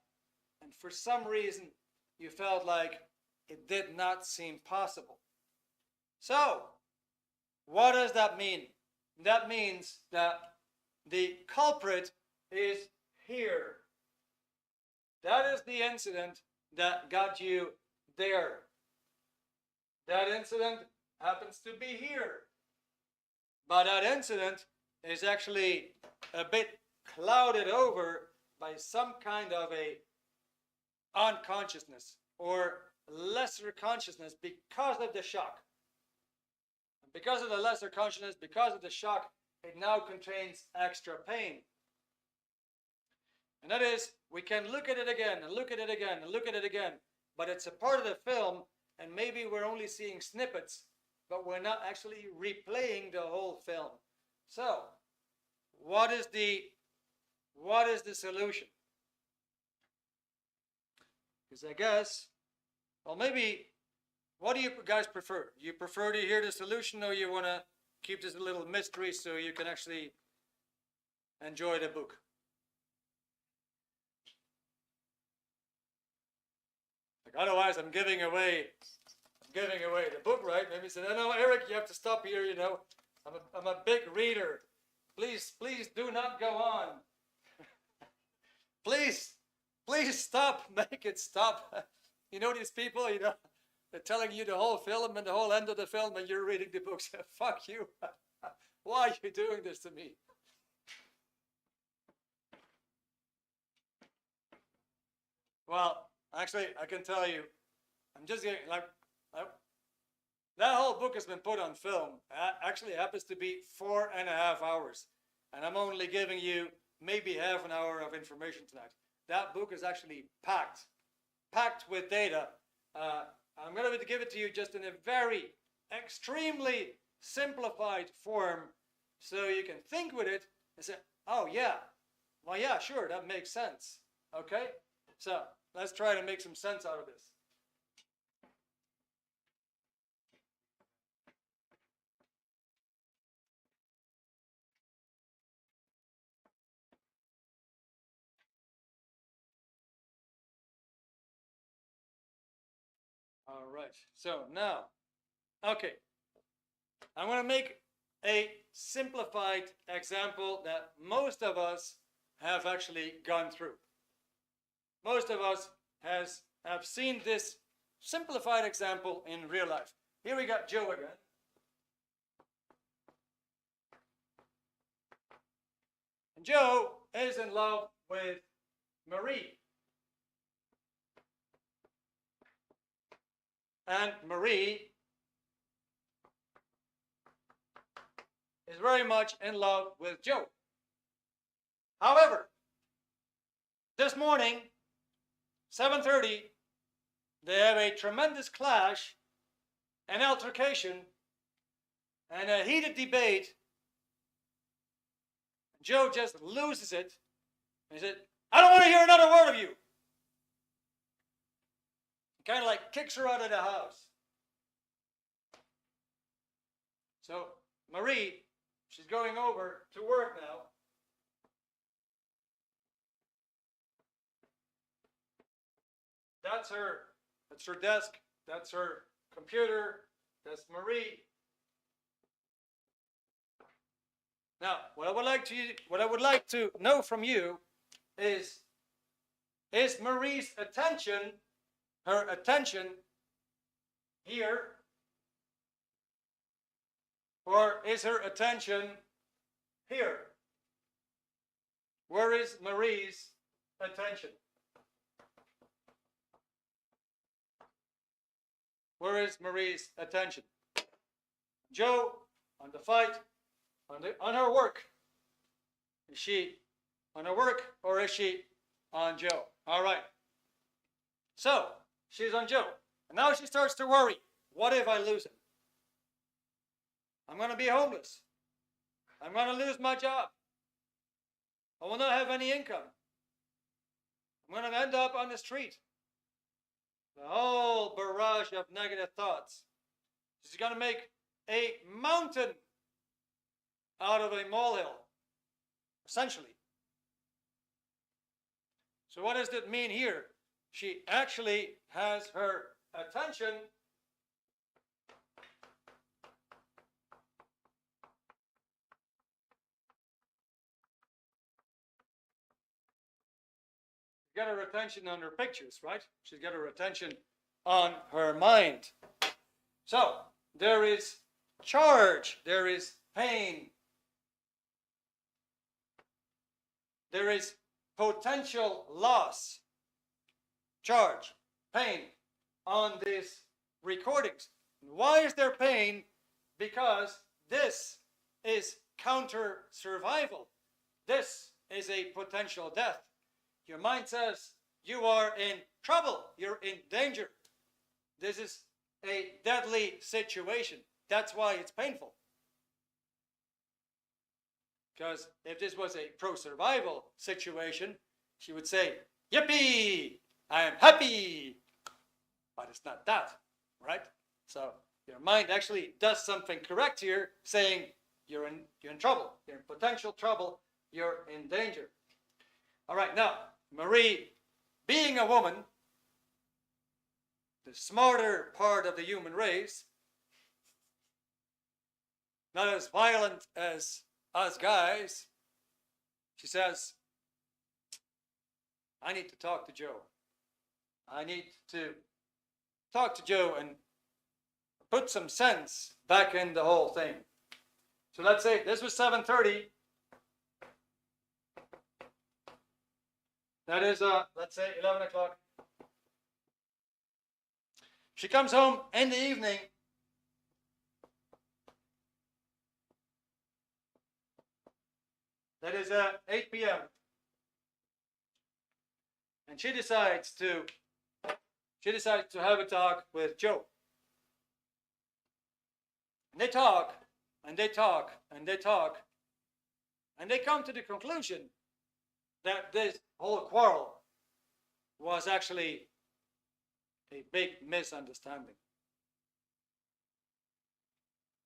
and for some reason you felt like it did not seem possible. So, what does that mean? That means that the culprit is here. That is the incident that got you there. That incident happens to be here. But that incident is actually a bit clouded over by some kind of a unconsciousness or lesser consciousness because of the shock. And because of the lesser consciousness, because of the shock, it now contains extra pain. And that is, we can look at it again and look at it again and look at it again, but it's a part of the film, and maybe we're only seeing snippets, but we're not actually replaying the whole film. So, what is the solution? Because I guess, well, maybe, what do you guys prefer? You prefer to hear the solution, or you want to keep this a little mystery so you can actually enjoy the book? Like, otherwise, I'm giving away the book, right? Maybe say, no, Eric, you have to stop here. You know, I'm a big reader. Please do not go on. please stop. Make it stop. You know these people. You know, they're telling you the whole film and the whole end of the film, and you're reading the books. Fuck you. Why are you doing this to me? Well, actually, I can tell you, I'm just getting like, that whole book has been put on film. Actually, it happens to be 4.5 hours, and I'm only giving you maybe half an hour of information tonight. That book is actually packed with data. I'm going to give it to you just in a very extremely simplified form, so you can think with it and say, oh yeah, well yeah, sure, that makes sense. Okay, so let's try to make some sense out of this. All right, so now, okay, I'm going to make a simplified example that most of us have actually gone through. Most of us have seen this simplified example in real life. Here we got Joe again. And Joe is in love with Marie. And Marie is very much in love with Joe. However, this morning, 7:30, they have a tremendous clash, an altercation, and a heated debate. Joe just loses it. And he said, I don't want to hear another word of you. He kind of like kicks her out of the house. So Marie, she's going over to work now. That's her desk, that's her computer, that's Marie. Now, what I would like to know from you is Marie's attention, her attention here, or is her attention here? Where is Marie's attention? Where is Marie's attention? Joe, on the fight, on her work. Is she on her work, or is she on Joe? All right. So she's on Joe, and now she starts to worry. What if I lose him? I'm going to be homeless. I'm going to lose my job. I will not have any income. I'm going to end up on the street. The whole barrage of negative thoughts. She's going to make a mountain out of a molehill, essentially. So what does that mean here? She actually has her attention got her attention on her pictures, right? She's got her attention on her mind. So there is charge, there is pain, there is potential loss, charge, pain on these recordings. Why is there pain? Because this is counter survival. This is a potential death. Your mind says you are in trouble, you're in danger. This is a deadly situation. That's why it's painful. Because if this was a pro-survival situation, she would say, yippee, I am happy. But it's not that, right? So your mind actually does something correct here, saying you're in trouble, you're in potential trouble, you're in danger. All right, now, Marie, being a woman, the smarter part of the human race, not as violent as us guys, she says, I need to talk to Joe. I need to talk to Joe and put some sense back in the whole thing. So let's say this was 7:30. That is, let's say 11 o'clock. She comes home in the evening. That is 8 p.m. And she decides to have a talk with Joe. And they talk, and they talk, and they talk, and they come to the conclusion that this whole quarrel was actually a big misunderstanding.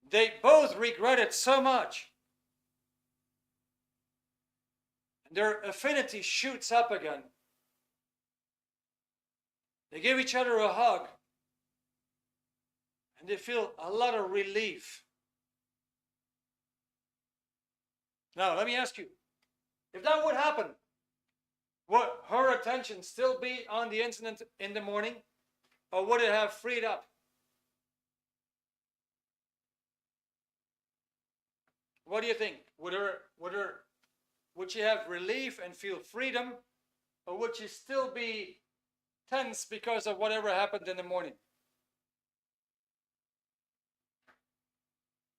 They both regret it so much. And their affinity shoots up again. They give each other a hug. And they feel a lot of relief. Now, let me ask you, if that would happen, would her attention still be on the incident in the morning, or would it have freed up? What do you think? Would she have relief and feel freedom, or would she still be tense because of whatever happened in the morning?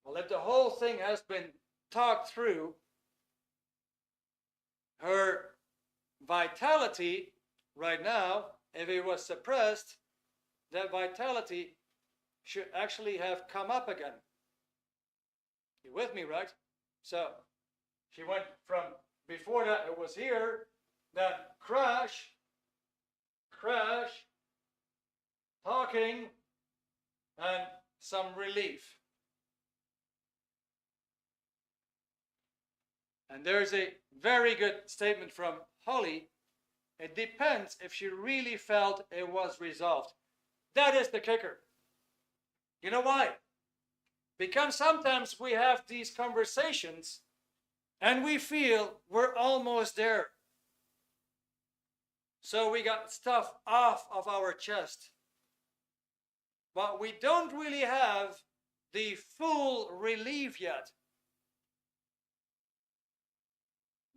Well, if the whole thing has been talked through, her vitality right now, if it was suppressed, that vitality should actually have come up again. You with me, right? So she went from, before that it was here, that crash, talking, and some relief. And there's a very good statement from Holly. It depends if she really felt it was resolved. That is the kicker. You know why? Because sometimes we have these conversations and we feel we're almost there. So we got stuff off of our chest. But we don't really have the full relief yet.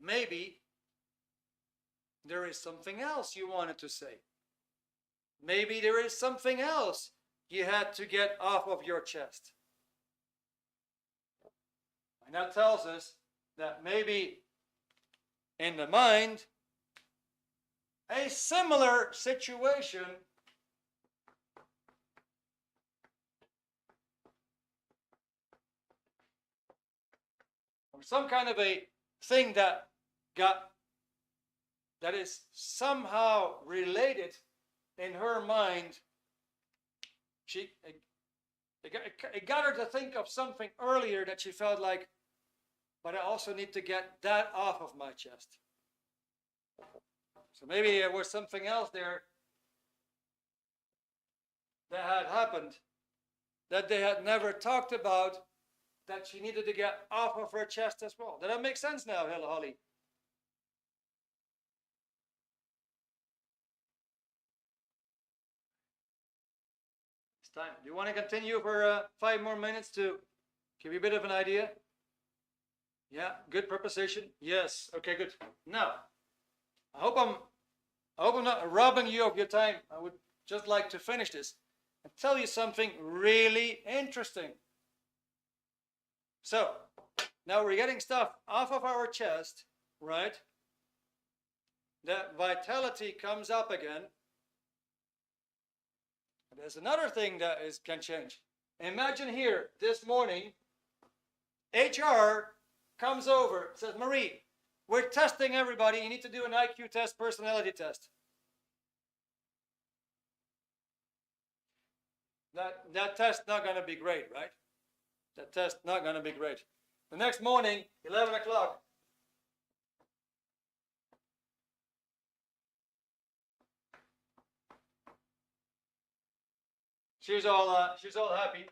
Maybe there is something else you wanted to say. Maybe there is something else you had to get off of your chest. And that tells us that maybe in the mind, a similar situation or some kind of a thing that is somehow related in her mind. It got her to think of something earlier that she felt like, but I also need to get that off of my chest. So maybe there was something else there that had happened that they had never talked about that she needed to get off of her chest as well. Does that make sense now, Holly? It's time. Do you want to continue for 5 more minutes to give you a bit of an idea? Yeah, good preposition. Yes. Okay, good. Now, I hope I'm not robbing you of your time. I would just like to finish this and tell you something really interesting. So, now we're getting stuff off of our chest, right? That vitality comes up again. There's another thing that can change. Imagine here, this morning, HR comes over, says, Marie, we're testing everybody. You need to do an IQ test, personality test. That test not going to be great, right? That test not going to be great. The next morning, 11 o'clock. She's all happy.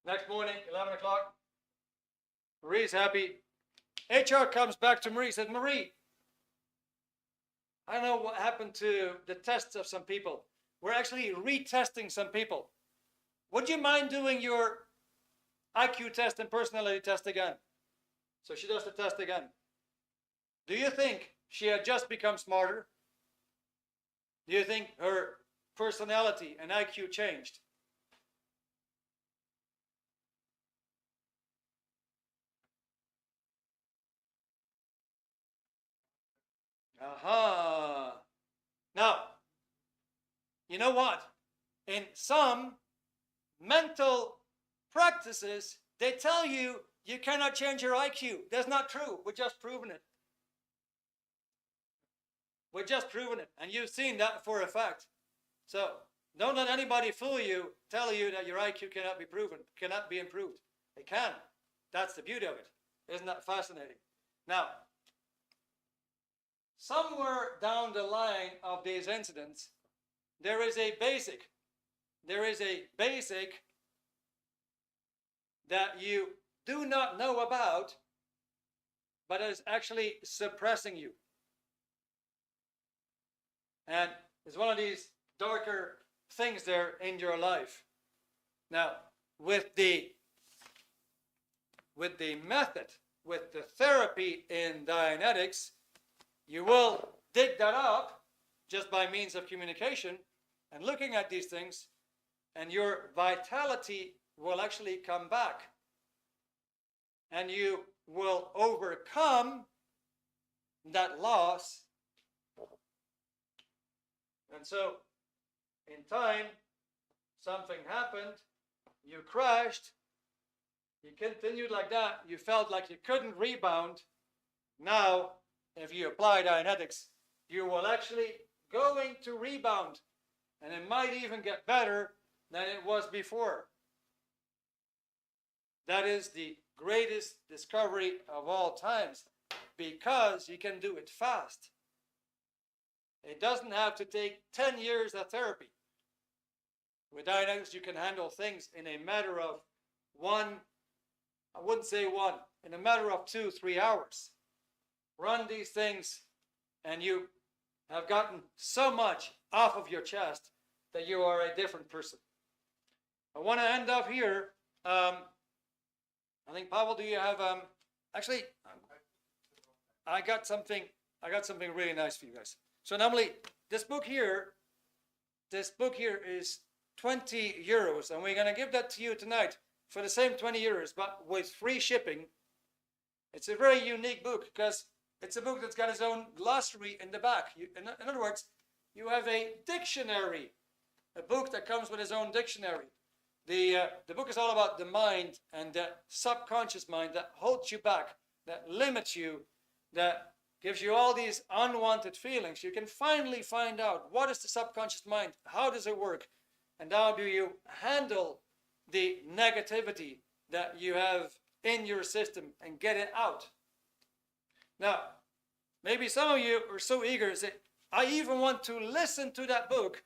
Next morning, 11 o'clock. Marie's happy. HR comes back to Marie, says, Marie, I don't know what happened to the tests of some people. We're actually retesting some people. Would you mind doing your IQ test and personality test again? So she does the test again. Do you think she had just become smarter? Do you think her personality and IQ changed? Aha. Now, you know what? In some mental practices, they tell you you cannot change your IQ. That's not true. We're just proving it. We're just proving it. And you've seen that for a fact. So don't let anybody fool you, tell you that your IQ cannot be proven, cannot be improved. It can. That's the beauty of it. Isn't that fascinating? Now, somewhere down the line of these incidents, there is a basic that you do not know about, but is actually suppressing you. And it's one of these darker things there in your life. Now, with the method, with the therapy in Dianetics, you will dig that up just by means of communication and looking at these things, and your vitality will actually come back. And you will overcome that loss. And so, in time, something happened, you crashed, you continued like that, you felt like you couldn't rebound. Now, if you apply Dianetics, you will actually going to rebound, and it might even get better than it was before. That is the greatest discovery of all times, because you can do it fast. It doesn't have to take 10 years of therapy. With Dianetics, you can handle things in a matter of in a matter of 2-3 hours. Run these things, and you have gotten so much off of your chest that you are a different person. I want to end up here. I think, Pavel, do you have actually I got something really nice for you guys. So normally this book here is 20 euros, and we're going to give that to you tonight for the same 20 euros, but with free shipping. It's a very unique book because it's a book that's got its own glossary in the back. In other words, you have a dictionary, a book that comes with its own dictionary. The book is all about the mind and the subconscious mind that holds you back, that limits you, that gives you all these unwanted feelings. You can finally find out what is the subconscious mind, how does it work, and how do you handle the negativity that you have in your system and get it out. Now, maybe some of you are so eager to say, I even want to listen to that book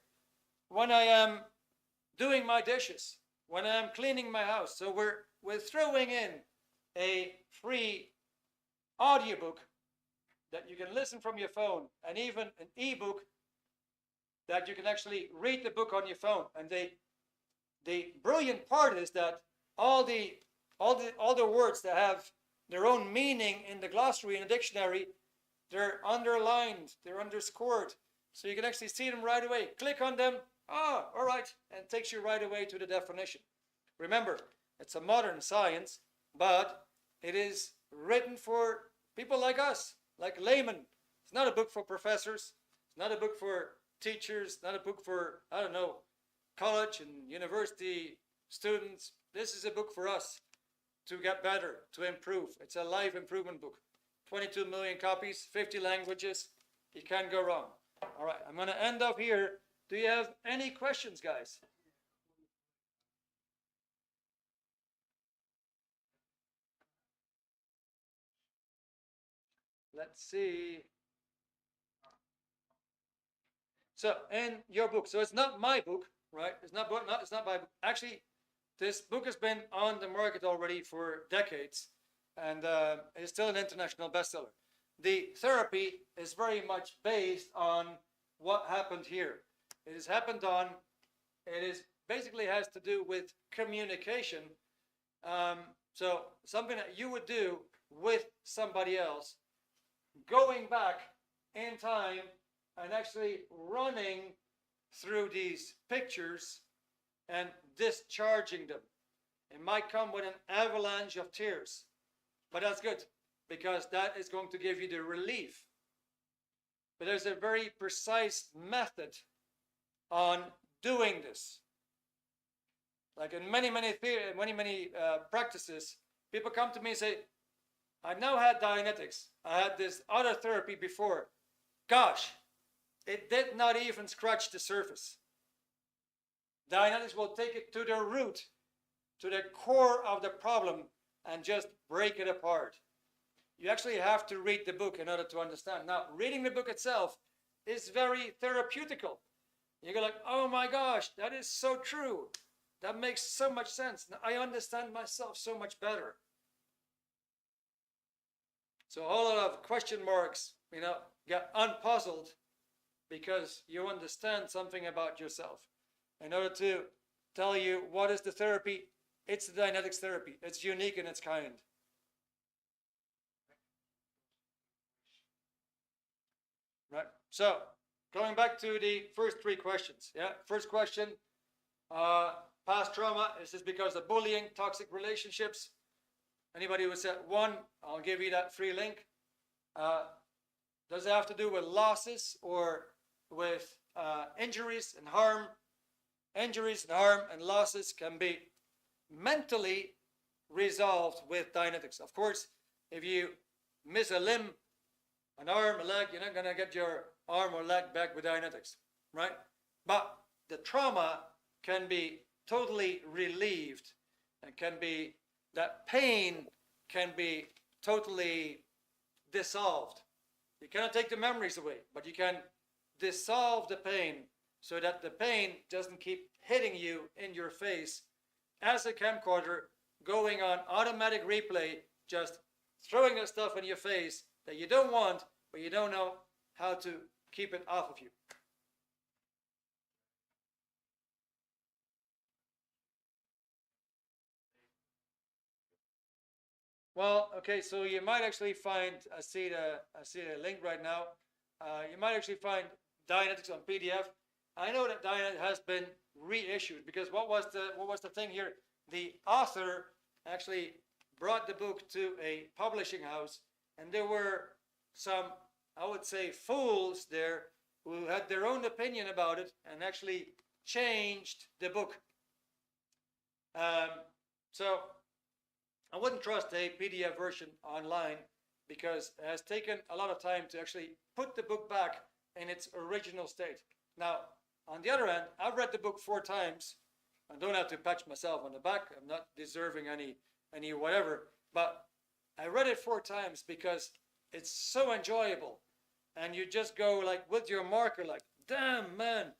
when I am doing my dishes, when I am cleaning my house. So we're throwing in a free audiobook that you can listen from your phone, and even an ebook that you can actually read the book on your phone. And the brilliant part is that all the words that have their own meaning in the glossary in the dictionary, they're underlined, they're underscored, so you can actually see them right away. Click on them, all right, and it takes you right away to the definition. Remember, it's a modern science, but it is written for people like us, like laymen. It's not a book for professors. It's not a book for teachers. Not a book for, I don't know, college and university students. This is a book for us to get better, to improve. It's a life improvement book. 22 million copies, 50 languages. You can't go wrong. All right, I'm going to end up here. Do you have any questions, guys? Let's see. So in your book, so it's not my book, right? It's not my book. Actually, this book has been on the market already for decades, and it's still an international bestseller. The therapy is very much based on what happened here. It is basically has to do with communication. So something that you would do with somebody else, going back in time and actually running through these pictures and discharging them. It might come with an avalanche of tears, but that's good, because that is going to give you the relief. But there's a very precise method on doing this. Like in many practices, people come to me and say, I now had Dianetics. I had this other therapy before. Gosh, it did not even scratch the surface. Dianetics will take it to the root, to the core of the problem, and just break it apart. You actually have to read the book in order to understand. Now, reading the book itself is very therapeutical. You go like, oh my gosh, that is so true. That makes so much sense. I understand myself so much better. So a whole lot of question marks, get unpuzzled because you understand something about yourself. In order to tell you what is the therapy, it's the Dianetics therapy. It's unique in its kind. Right. So going back to the first three questions. Yeah. First question, past trauma. Is this because of bullying, toxic relationships? Anybody who said one, I'll give you that free link. Does it have to do with losses or with injuries and harm? Injuries and harm and losses can be mentally resolved with Dianetics. Of course, if you miss a limb, an arm, a leg, you're not going to get your arm or leg back with Dianetics, right? But the trauma can be totally relieved, and that pain can be totally dissolved. You cannot take the memories away, but you can dissolve the pain so that the pain doesn't keep hitting you in your face as a camcorder, going on automatic replay, just throwing that stuff in your face that you don't want, but you don't know how to keep it off of you. Well, okay, so you might actually find, I see the link right now. You might actually find Dianetics on PDF. I know that Dianetics has been reissued, because what was the thing here? The author actually brought the book to a publishing house, and there were some, I would say, fools there who had their own opinion about it and actually changed the book. So I wouldn't trust a PDF version online because it has taken a lot of time to actually put the book back in its original state. Now, on the other hand, I've read the book 4 times. I don't have to patch myself on the back. I'm not deserving any whatever. But I read it 4 times because it's so enjoyable. And you just go like with your marker like, damn, man,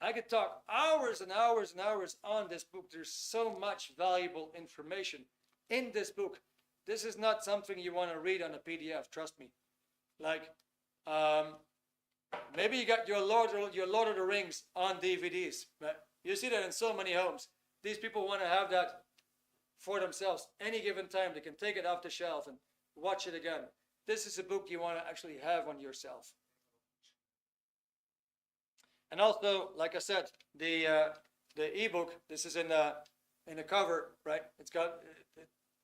I could talk hours and hours and hours on this book. There's so much valuable information in this book. This is not something you want to read on a PDF, trust me. Like, maybe you got your Lord of the Rings on DVDs. Right? You see that in so many homes. These people want to have that for themselves. Any given time, they can take it off the shelf and watch it again. This is a book you want to actually have on yourself. And also, like I said, the ebook. This is in the cover, right? It's got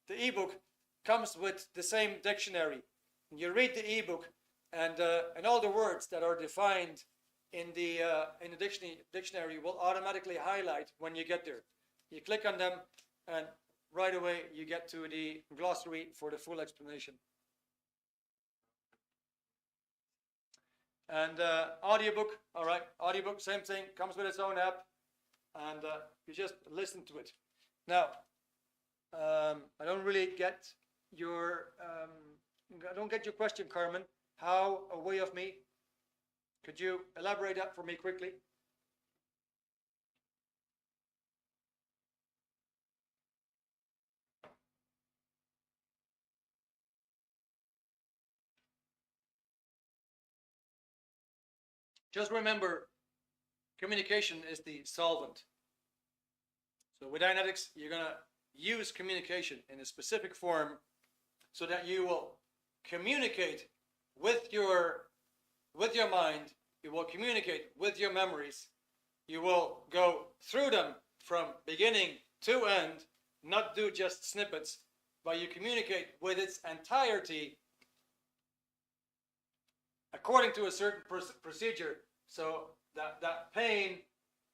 the ebook comes with the same dictionary. And you read the ebook, and all the words that are defined in the dictionary will automatically highlight when you get there. You click on them, and right away you get to the glossary for the full explanation. And audiobook, all right, audiobook, same thing, comes with its own app, and you just listen to it. Now, I don't really get your, I don't get your question, Carmen. How away of me? Could you elaborate that for me quickly? Just remember, communication is the solvent. So with Dynetics, you're going to use communication in a specific form so that you will communicate with your mind, you will communicate with your memories, you will go through them from beginning to end, not do just snippets, but you communicate with its entirety according to a certain procedure, so that pain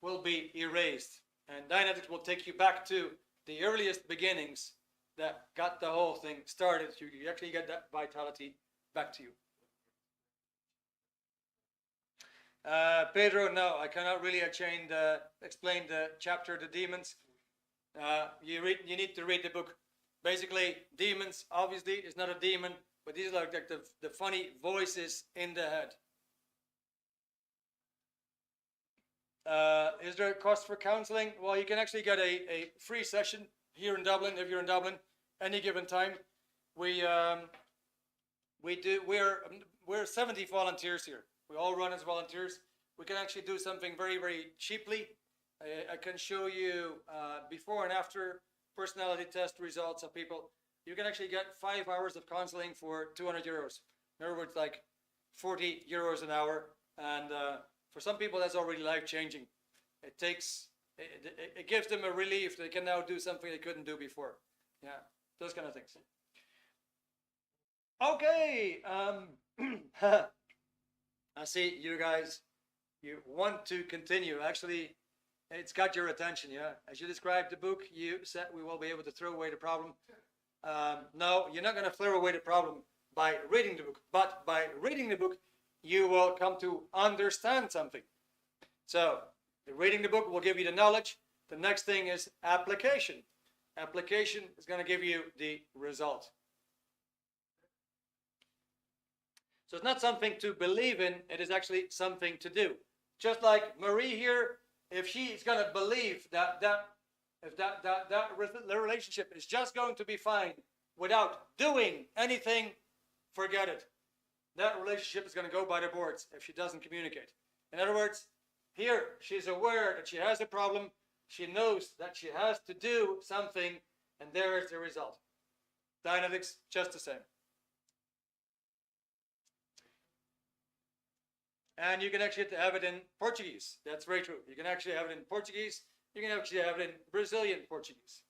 will be erased. And Dynetics will take you back to the earliest beginnings that got the whole thing started. So you actually get that vitality back to you. Pedro, no, I cannot really explain the chapter, the demons. You need to read the book. Basically, demons, obviously, is not a demon, but these are like the funny voices in the head. Is there a cost for counseling? Well, you can actually get a free session here in Dublin, if you're in Dublin, any given time. We're 70 volunteers here. We all run as volunteers. We can actually do something very, very cheaply. I can show you before and after personality test results of people. You can actually get 5 hours of counseling for 200 euros. In other words, like 40 euros an hour. And for some people, that's already life-changing. It gives them a relief. They can now do something they couldn't do before. Yeah, those kind of things. Okay. I see you guys, you want to continue. Actually, it's got your attention, yeah? As you described the book, you said we will be able to throw away the problem. No, you're not going to throw away the problem by reading the book. But by reading the book, you will come to understand something. So, reading the book will give you the knowledge. The next thing is application. Application is going to give you the result. So it's not something to believe in, it is actually something to do. Just like Marie here, if she's going to believe that relationship is just going to be fine without doing anything, forget it. That relationship is going to go by the boards if she doesn't communicate. In other words, here she's aware that she has a problem, she knows that she has to do something, and there is the result. Dynetics, just the same. And you can actually have it in Portuguese. That's very true. You can actually have it in Portuguese. You can actually have it in Brazilian Portuguese.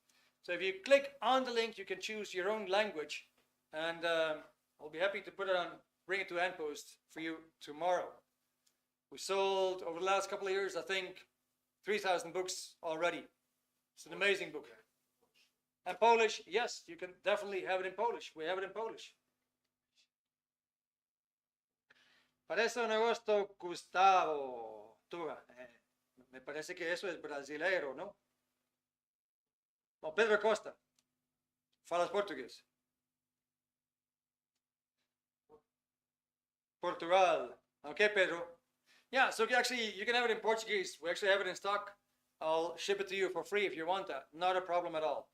So if you click on the link, you can choose your own language. And I'll be happy to put it on, bring it to Endpost for you tomorrow. We sold, over the last couple of years, I think, 3,000 books already. It's an amazing book. And Polish, yes, you can definitely have it in Polish. We have it in Polish. Parece un agosto Gustavo Tura. Me parece que eso es brasileiro, ¿no? No, Pedro Costa. Falas português. Portugal. Okay, Pedro. Yeah, so actually you can have it in Portuguese. We actually have it in stock. I'll ship it to you for free if you want that. Not a problem at all.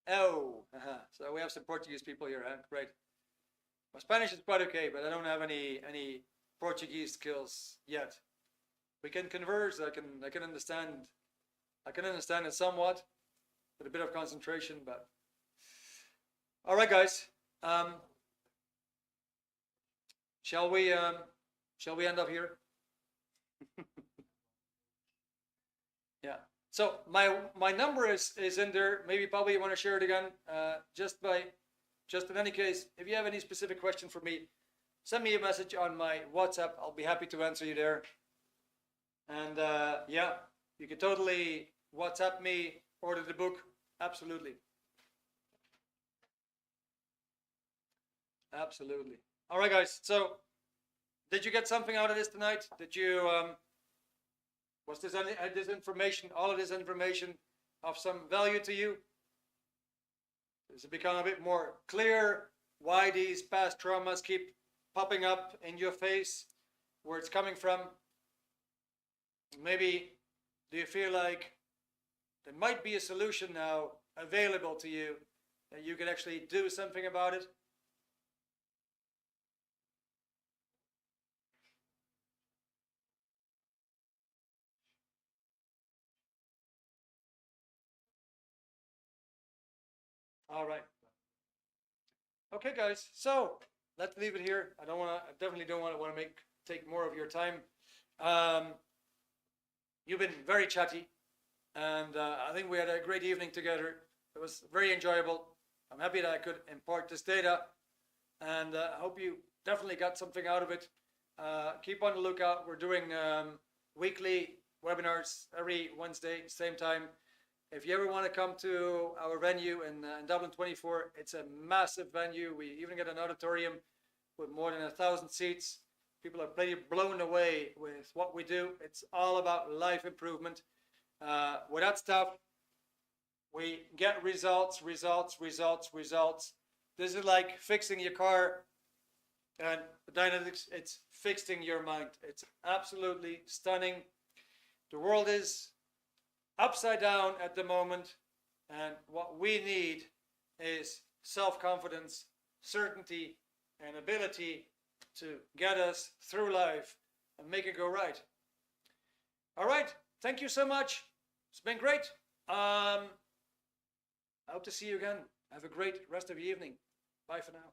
Oh, so we have some Portuguese people here, huh? Great. My Spanish is quite okay, but I don't have any Portuguese skills yet. We can converse. I can understand. I can understand it somewhat, with a bit of concentration. But all right, guys. Shall we end up here? Yeah. So my number is in there. Maybe probably you want to share it again. Just in any case, if you have any specific question for me, send me a message on my WhatsApp. I'll be happy to answer you there. And yeah, you can totally WhatsApp me, order the book. Absolutely. Absolutely. All right, guys. So, did you get something out of this tonight? Did you? Was this information, all of this information, of some value to you? Does it become a bit more clear why these past traumas keep popping up in your face, where it's coming from? Maybe do you feel like there might be a solution now available to you that you can actually do something about it? All right. Okay, guys. So let's leave it here. I definitely don't want to take more of your time. You've been very chatty, and I think we had a great evening together. It was very enjoyable. I'm happy that I could impart this data, and I hope you definitely got something out of it. Keep on the lookout. We're doing weekly webinars every Wednesday, same time. If you ever want to come to our venue in Dublin 24, it's a massive venue. We even get an auditorium with more than 1,000 seats. People are pretty blown away with what we do. It's all about life improvement. With that stuff, we get results. This is like fixing your car, and the Dynamics, it's fixing your mind. It's absolutely stunning. The world is upside down at the moment, and what we need is self-confidence, certainty, and ability to get us through life and make it go right. All right, thank you so much. It's been great. I hope to see you again. Have a great rest of the evening. Bye for now.